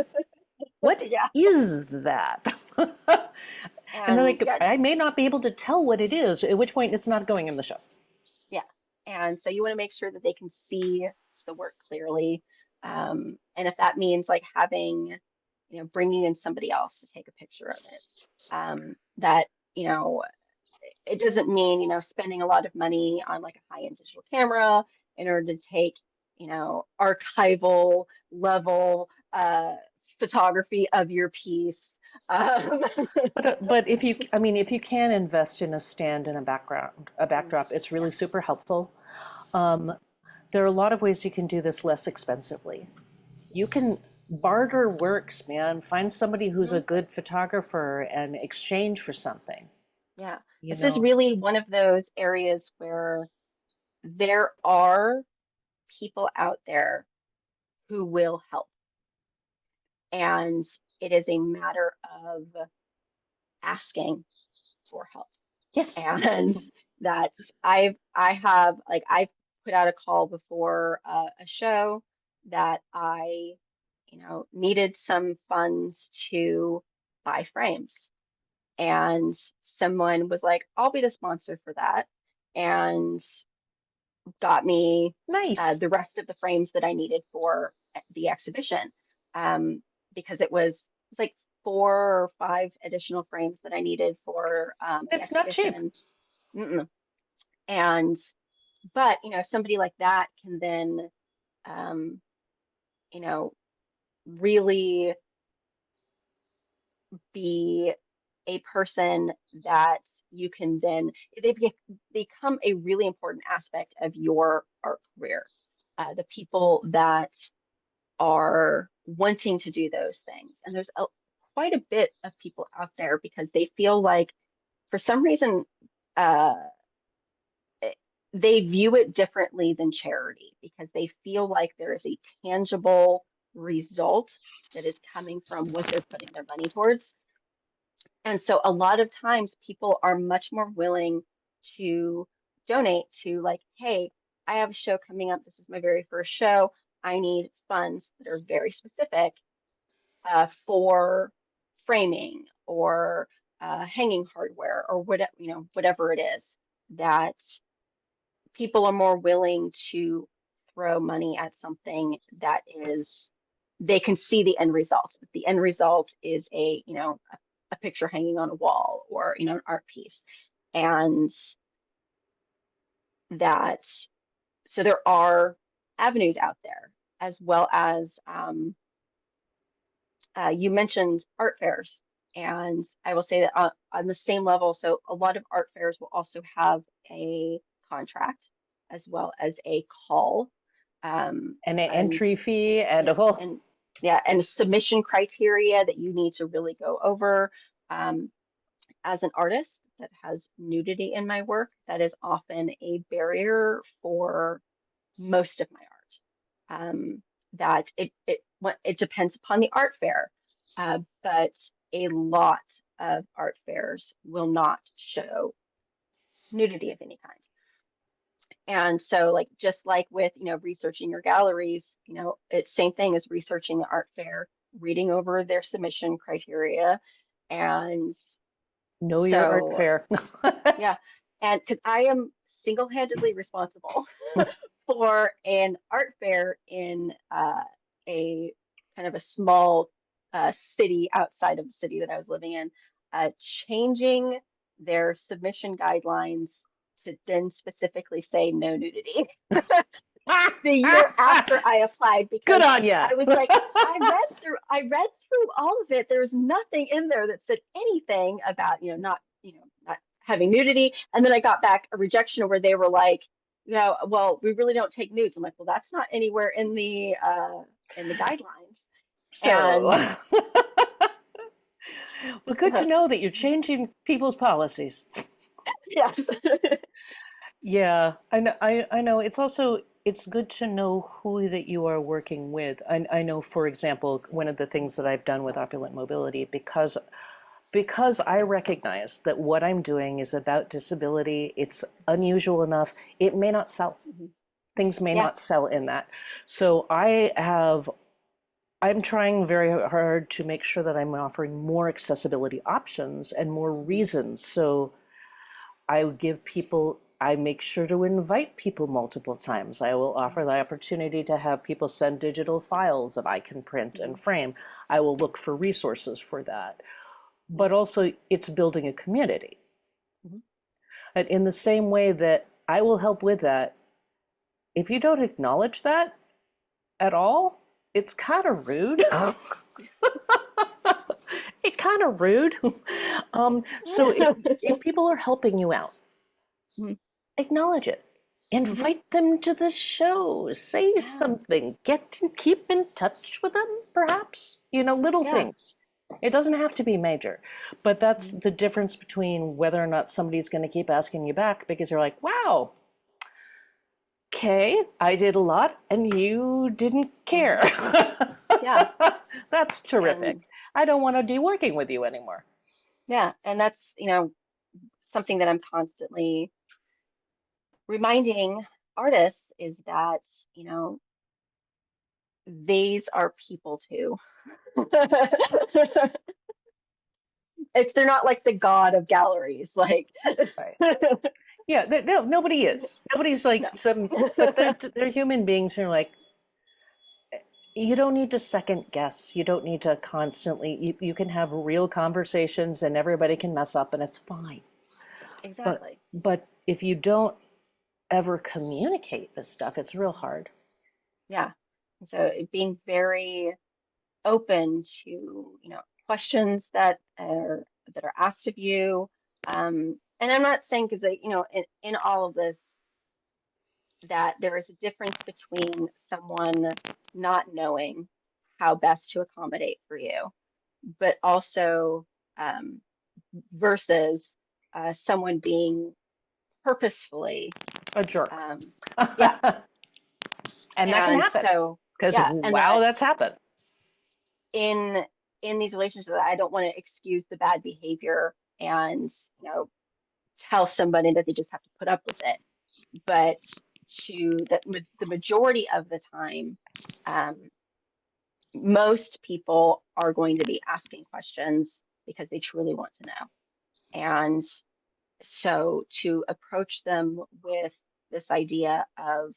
what Yeah. is that? And then And like, yeah, I may not be able to tell what it is, at which point it's not going in the show. yeah. And so you want to make sure that they can see the work clearly. And if that means like having, bringing in somebody else to take a picture of it, that, you know, it doesn't mean, spending a lot of money on like a high-end digital camera in order to take, archival level photography of your piece. Um, But if you, I mean, if you can invest in a stand and a backdrop, it's yeah. really super helpful. Um, there are a lot of ways you can do this less expensively. You can barter works, man. Find somebody who's a Mhm. good photographer and exchange for something, Yeah. you This is know? really one of those areas where there are people out there who will help. And it is a matter of asking for help. Yes. And that I've put out a call before a show that I, needed some funds to buy frames. And someone was like, I'll be the sponsor for that. And got me Nice. the rest of the frames that I needed for the exhibition. Um, because it was like 4 or 5 additional frames that I needed for the It's not cheap. exhibition. Mm-mm. And but somebody like that can then um, you know really be a person that you can then become a really important aspect of your art career. The people that are wanting to do those things, and there's quite a bit of people out there because they feel like for some reason uh, they view it differently than charity because they feel like there is a tangible result that is coming from what they're putting their money towards. And so a lot of times people are much more willing to donate to like, hey, I have a show coming up. This is my very first show. I need funds that are very specific for framing or hanging hardware or whatever, whatever it is that people are more willing to throw money at something that is they can see the end result. The end result is a picture hanging on a wall or an art piece, and that so there are avenues out there as well as you mentioned art fairs, and I will say that on the same level. So a lot of art fairs will also have a contract as well as a call, And an and entry fee and a yes, whole. and yeah, and submission criteria that you need to really go over. Um, as an artist that has nudity in my work, that is often a barrier for most of my art. That it depends upon the art fair, but a lot of art fairs will not show nudity of any kind. And so, like just like with researching your galleries, it's same thing as researching the art fair, reading over their submission criteria, and Know your art so fair. yeah, and because I am single-handedly responsible for an art fair in a kind of a small city outside of the city that I was living in, changing their submission guidelines to then specifically say no nudity the year after I applied Good because on ya. I was like, I read through all of it. There was nothing in there that said anything about, not having nudity. And then I got back a rejection where they were like, yeah, well, we really don't take nudes. I'm like, well, that's not anywhere in the guidelines. So, And well, good to know that you're changing people's policies. Yes. Yeah, I know. It's good to know who that you are working with. I know, for example, one of the things that I've done with Opulent Mobility, because I recognize that what I'm doing is about disability, it's unusual enough, it may not sell. Mhm. Things may Yeah. not sell in that. So I'm trying very hard to make sure that I'm offering more accessibility options and more Mhm. reasons. So I make sure to invite people multiple times. I will offer the opportunity to have people send digital files that I can print and Mhm. frame. I will look for resources for that. Yeah. But also, it's building a community. Mhm. And in the same way that I will help with that, if you don't acknowledge that at all, it's kind of rude. It's kind of rude. So if people are helping you out, Mhm. acknowledge it. Mhm. Invite them to the show. Say Yeah. something. Keep in touch with them, perhaps. Little Yeah. things. It doesn't have to be major. But that's Mhm. the difference between whether or not somebody's going to keep asking you back because you're like, wow, okay, I did a lot and you didn't care. Mhm. Yeah. That's terrific. And I don't want to be working with you anymore. yeah, and that's, something that I'm constantly reminding artists is that, these are people too. They're not like the god of galleries, like Right. Yeah, no, nobody is. Nobody's no. like but they're human beings who are like, you don't need to second guess. You don't need to constantly, you can have real conversations and everybody can mess up and it's fine. But, Exactly. but if you don't ever communicate this stuff, it's real hard. Yeah. So being very open to, questions that are asked of you. And I'm not saying because in all of this that there is a difference between someone not knowing how best to accommodate for you, but also um, versus someone being purposefully, A jerk. um, yeah. And that can And happen so, because, yeah, and wow, that that's happened. in in these relationships, I don't want to excuse the bad behavior and tell somebody that they just have to put up with it, but the majority of the time, um, most people are going to be asking questions because they truly want to know. And so to approach them with this idea of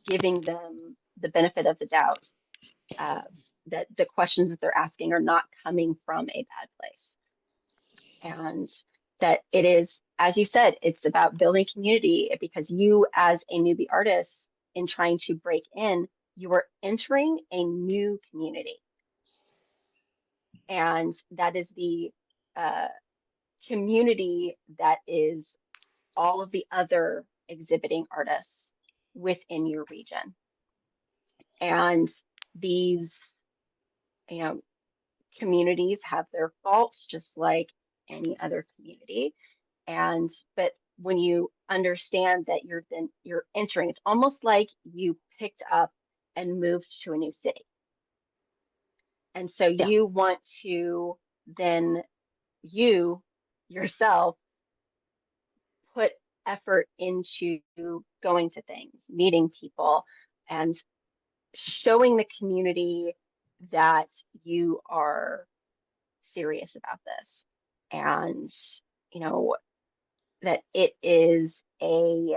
giving them the benefit of the doubt, uh, that the questions that they're asking are not coming from a bad place. And that it is, as you said, it's about building community because you, as a newbie artist, in trying to break in, you are entering a new community. And that is the uh, community that is all of the other exhibiting artists within your region. And these, you know, communities have their faults just like any other community. And but when you understand that you're entering, it's almost like you picked up and moved to a new city. And so Yeah. you want to then you yourself put effort into going to things, meeting people, and showing the community that you are serious about this. And, you know, that it is a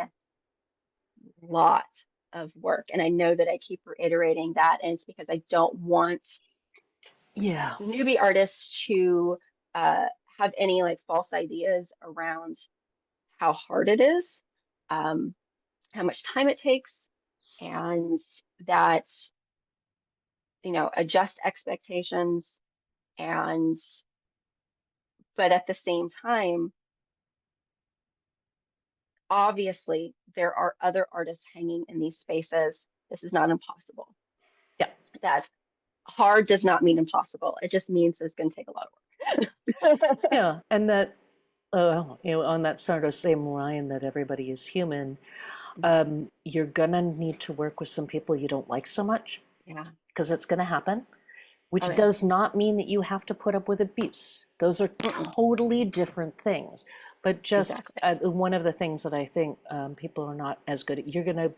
lot of work. And I know that I keep reiterating that, and it's because I don't want Yeah. newbie artists to uh, have any like false ideas around how hard it is, um, how much time it takes, and that, adjust expectations. And, but at the same time, obviously, there are other artists hanging in these spaces. This is not impossible. Yeah. That hard does not mean impossible. It just means it's going to take a lot of work. Yeah. And that on that sort of same line that everybody is human, Mhm. you're gonna need to work with some people you don't like so much, Yeah. because it's gonna happen, Oh which yeah. does not mean that you have to put up with abuse. Those are Mm-mm. totally different things. But just Exactly. one of the things that I think people are not as good at, you're gonna,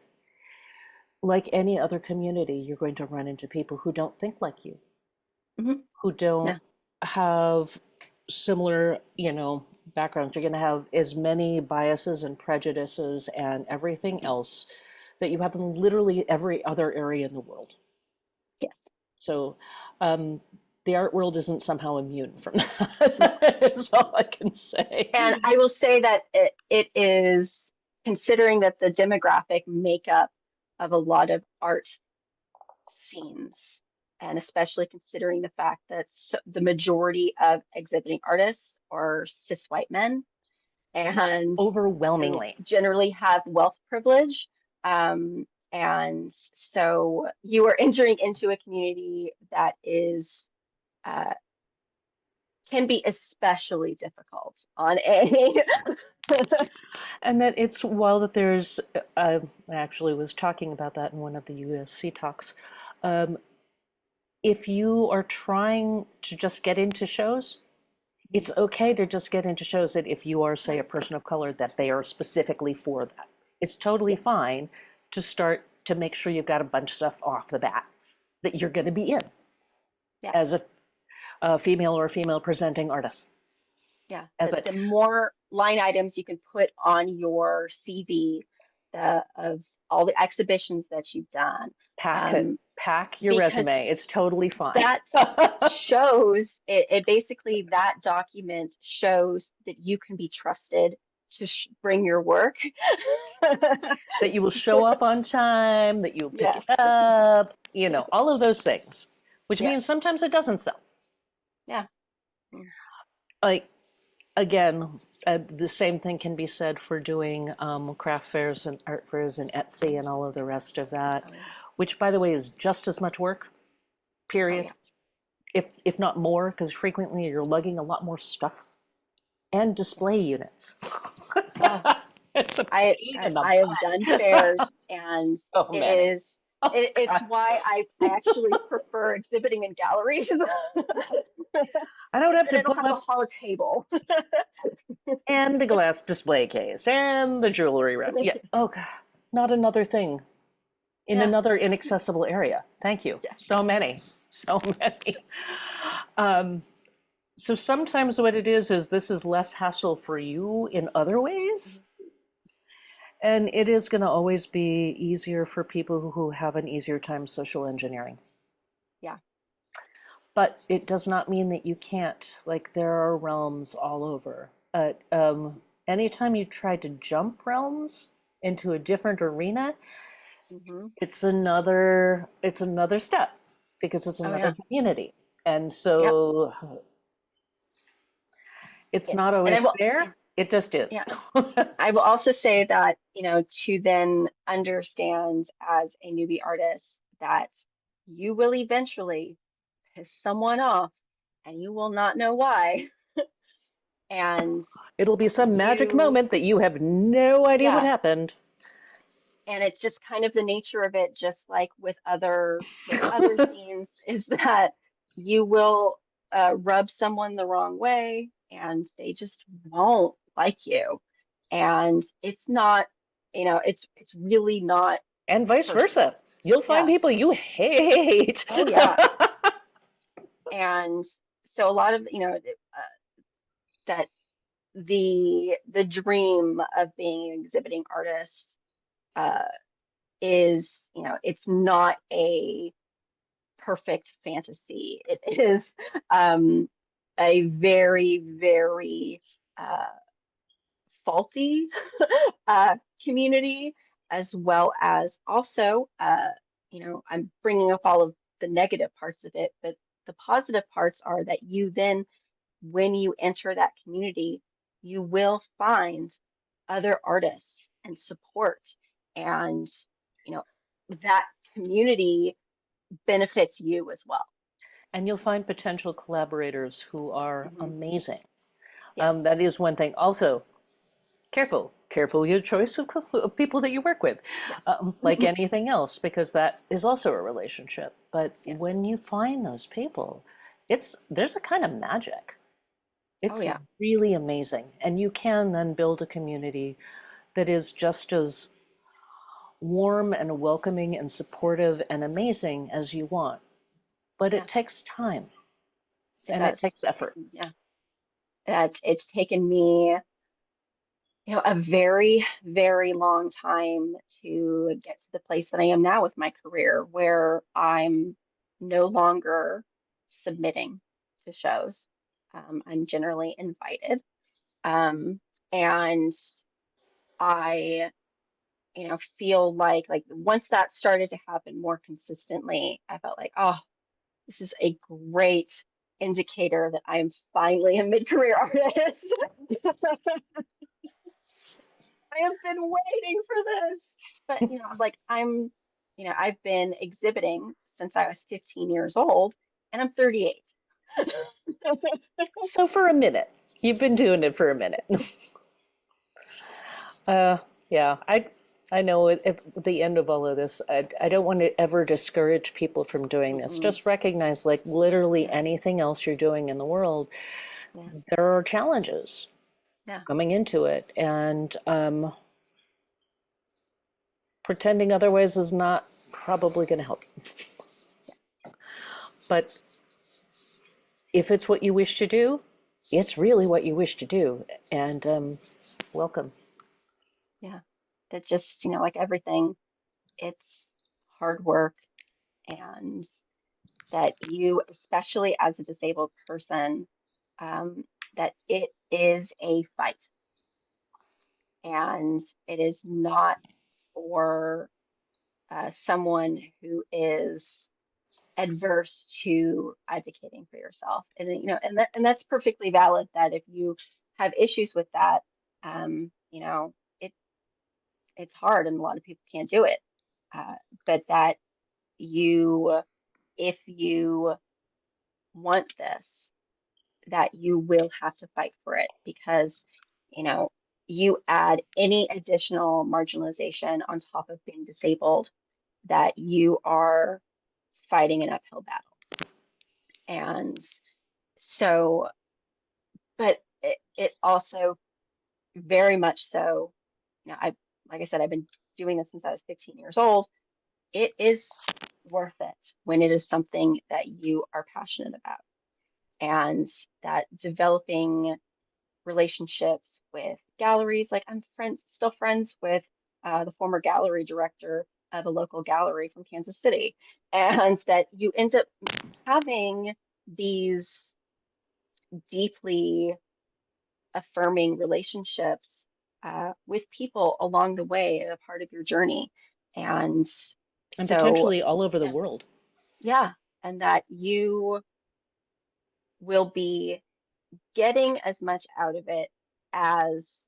like any other community, you're going to run into people who don't think like you, Hmm. who don't Yeah. have similar, backgrounds. You're going to have as many biases and prejudices and everything else that you have in literally every other area in the world. Yes. So, um, the art world isn't somehow immune from No. that. Is all I can say. And I will say that it is, considering that the demographic makeup of a lot of art scenes, and especially considering the fact that the majority of exhibiting artists are cis white men and Overwhelmingly. generally have wealth privilege. And so you are entering into a community that is uh, can be especially difficult on a And that it's, while that there's, I actually was talking about that in one of the USC talks. Um, if you are trying to just get into shows, it's okay to just get into shows that if you are, say, a person of color, that they are specifically for that. It's totally yes, fine to start to make sure you've got a bunch of stuff off the bat that you're going to be in yeah, as a female or a female presenting artist. yeah. As The a more line items you can put on your CV, of all the exhibitions that you've done, um, pack your because resume. It's totally fine. that shows it basically, that document shows that you can be trusted to bring your work. That you will show up on time, that you'll pick it Yes, up, all of those things, which means yes, sometimes it doesn't sell. yeah. Mm. Like, again, the same thing can be said for doing craft fairs and art fairs and Etsy and all of the rest of that, Oh yeah, which, by the way, is just as much work, oh period, yeah, if not more, because frequently you're lugging a lot more stuff and display yes. units. Oh, It's a I, pain I in the I have done butt. fairs, and So it many. is Oh, it's God. why I actually prefer exhibiting in galleries. I don't have Then to I don't pull have to up haul a table. and the glass display case and the jewelry rack. Yeah. Oh, God. Not another thing in Yeah, another inaccessible area. Thank you. yes. So many. So many. Um, so sometimes what it is this is less hassle for you in other ways. Mhm. And it is going to always be easier for people who have an easier time social engineering. Yeah. But it does not mean that you can't. Like, there are realms all over. Anytime you try to jump realms into a different arena, Hmm. it's another step because it's Oh another yeah. community. And Yep. so it's Yeah. not And I always will. fair. Yeah. It just is. Yeah. I will also say that, to then understand as a newbie artist that you will eventually piss someone off and you will not know why. And It'll be some magic you, moment that you have no idea what yeah. happened. And it's just kind of the nature of it, just like with other scenes, is that you will rub someone the wrong way and they just won't like you. And it's not, it's really not And vice personal. versa. You'll find Yeah. people you hate. Oh yeah. And so a lot of, that the dream of being an exhibiting artist uh, is, it's not a perfect fantasy. It is um, a very, very uh, faulty community, as well as also, I'm bringing up all of the negative parts of it, but the positive parts are that you then, when you enter that community, you will find other artists and support, and you know that community benefits you as well. And you'll find potential collaborators who are Hmm. amazing. Yes. That is one thing. Also, careful your choice of people that you work with, Yes. like anything else, because that is also a relationship. But Yes. when you find those people, there's a kind of magic. Oh It's yeah. really amazing, and you can then build a community that is just as warm and welcoming and supportive and amazing as you want. But Yeah. it takes time It and it does. takes effort. Yeah. It's taken me, a very, very long time to get to the place that I am now with my career, where I'm no longer submitting to shows. I'm generally invited. Um, and I, feel like once that started to happen more consistently, I felt like, oh, this is a great indicator that I am finally a mid-career artist. I have been waiting for this. But, I've been exhibiting since I was 15 years old, and I'm 38. So for a minute, you've been doing it for a minute. Uh, yeah, I know at the end of all of this, I don't want to ever discourage people from doing this. Mm-mm. Just recognize, like literally Yeah, anything else you're doing in the world, yeah, there are challenges yeah, coming into it, and pretending otherwise is not probably going to help. But if it's what you wish to do, it's really what you wish to do, and welcome. yeah. That just, like everything, it's hard work, and that you, especially as a disabled person, um, that it is a fight, and it is not for someone who is adverse to advocating for yourself. And that's perfectly valid, that if you have issues with that, it it's hard and a lot of people can't do it. Uh, but that you, if you want this, that you will have to fight for it, because you know you add any additional marginalization on top of being disabled, that you are fighting an uphill battle. And so, but it also very much so, like I said, I've been doing this since I was 15 years old. It is worth it when it is something that you are passionate about, and that developing relationships with galleries. Like I'm still friends with the former gallery director of a local gallery from Kansas City, and that you end up having these deeply affirming relationships with people along the way, a part of your journey. And And so, potentially all over the yeah, world. yeah, and that you will be getting as much out of it as,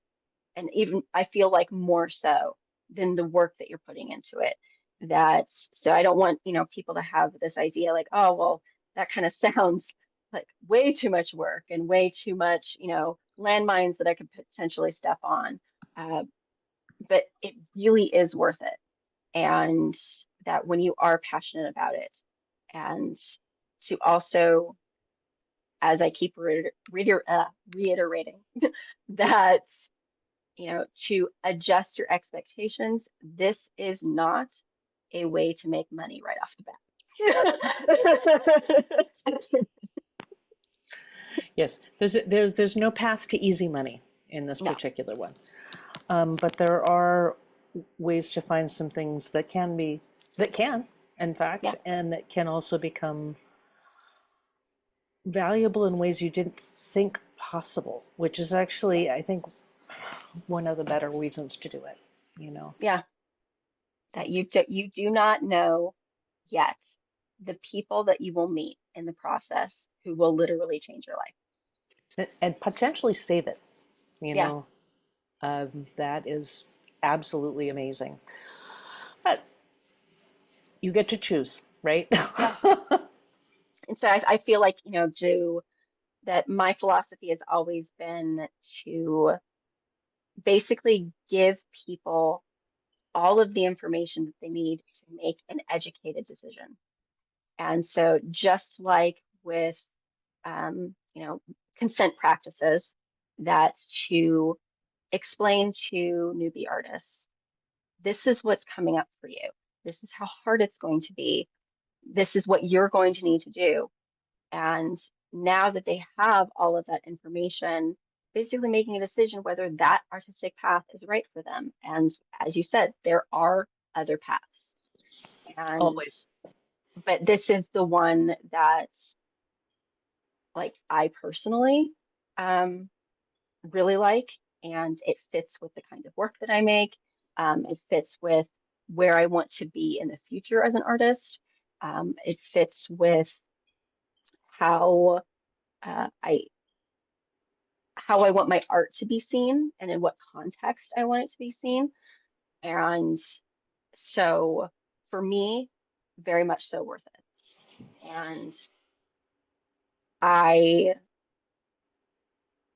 and even I feel like more so than the work that you're putting into it. That's so I don't want, people to have this idea like, oh, well, that kind of sounds like way too much work and way too much, landmines that I could potentially step on. Uh, but it really is worth it. And that when you are passionate about it, and to also, as I keep reiterating, that to adjust your expectations. This is not a way to make money right off the bat. Yes, there's no path to easy money in this No, particular one. But there are ways to find some things that can, in fact, yeah, and that can also become valuable in ways you didn't think possible, which is actually, yes, I think, one of the better reasons to do it, you know. yeah, that you do not know yet the people that you will meet in the process who will literally change your life. And potentially save it, you Yeah, know. That is absolutely amazing. But you get to choose, right? yeah. And so I feel like, do that my philosophy has always been to basically give people all of the information that they need to make an educated decision. And so just like with, consent practices, that to explain to newbie artists, this is what's coming up for you. This is how hard it's going to be. This is what you're going to need to do. And now that they have all of that information, basically making a decision whether that artistic path is right for them. And as you said, there are other paths. And Always. but this is the one that, like, I personally really like, and it fits with the kind of work that I make. It fits with where I want to be in the future as an artist. It fits with how uh, I how I want my art to be seen and in what context I want it to be seen. And so for me, very much so worth it. And I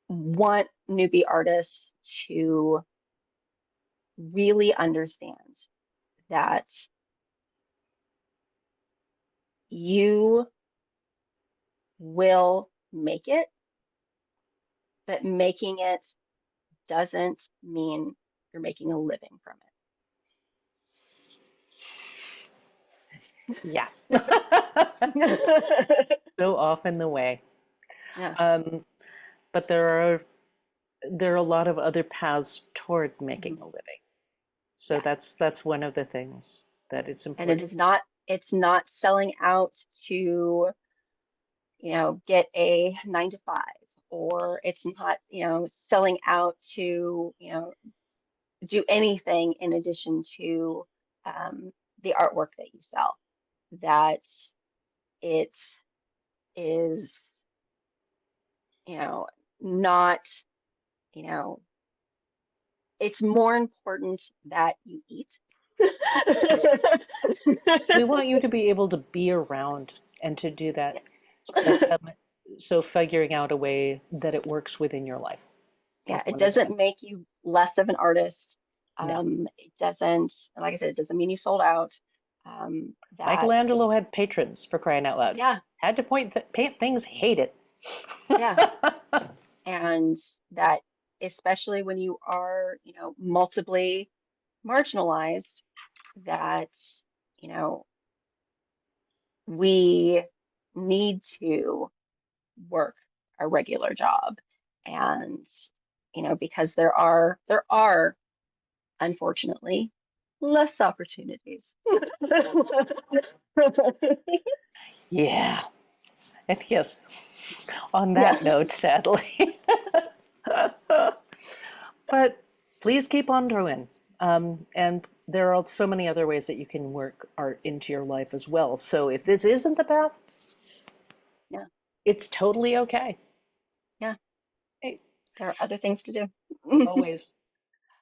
want newbie artists to really understand that you will make it, but making it doesn't mean you're making a living from Yeah. it. So often the way. Yeah, Um, but there are a lot of other paths toward making mhm. a living. So Yeah. that's one of the things that it's And it important. is not, it's not selling out to, get a 9 to 5, or it's not, selling out to, do anything in addition to the artwork that you sell. That it is, not, you know, it's more important that you eat. We want you to be able to be around and to do that. But Yes. so figuring out a way that it works within your life is Yeah, it one of the doesn't things. make you less of an artist. No. It doesn't, like I said, it doesn't mean you sold out. That's, Michelangelo had patrons, for crying out loud. yeah, Had to paint things, hate it. yeah. And that, especially when you are, multiply marginalized, that, you know, we need to work a regular job. And, because there are unfortunately less opportunities. Yeah. And yes, on Yeah, that note, sadly. But please keep on doing. And there are so many other ways that you can work art into your life as well. So if this isn't the path, yeah, it's totally okay. yeah. Hey, There are other things to do. always.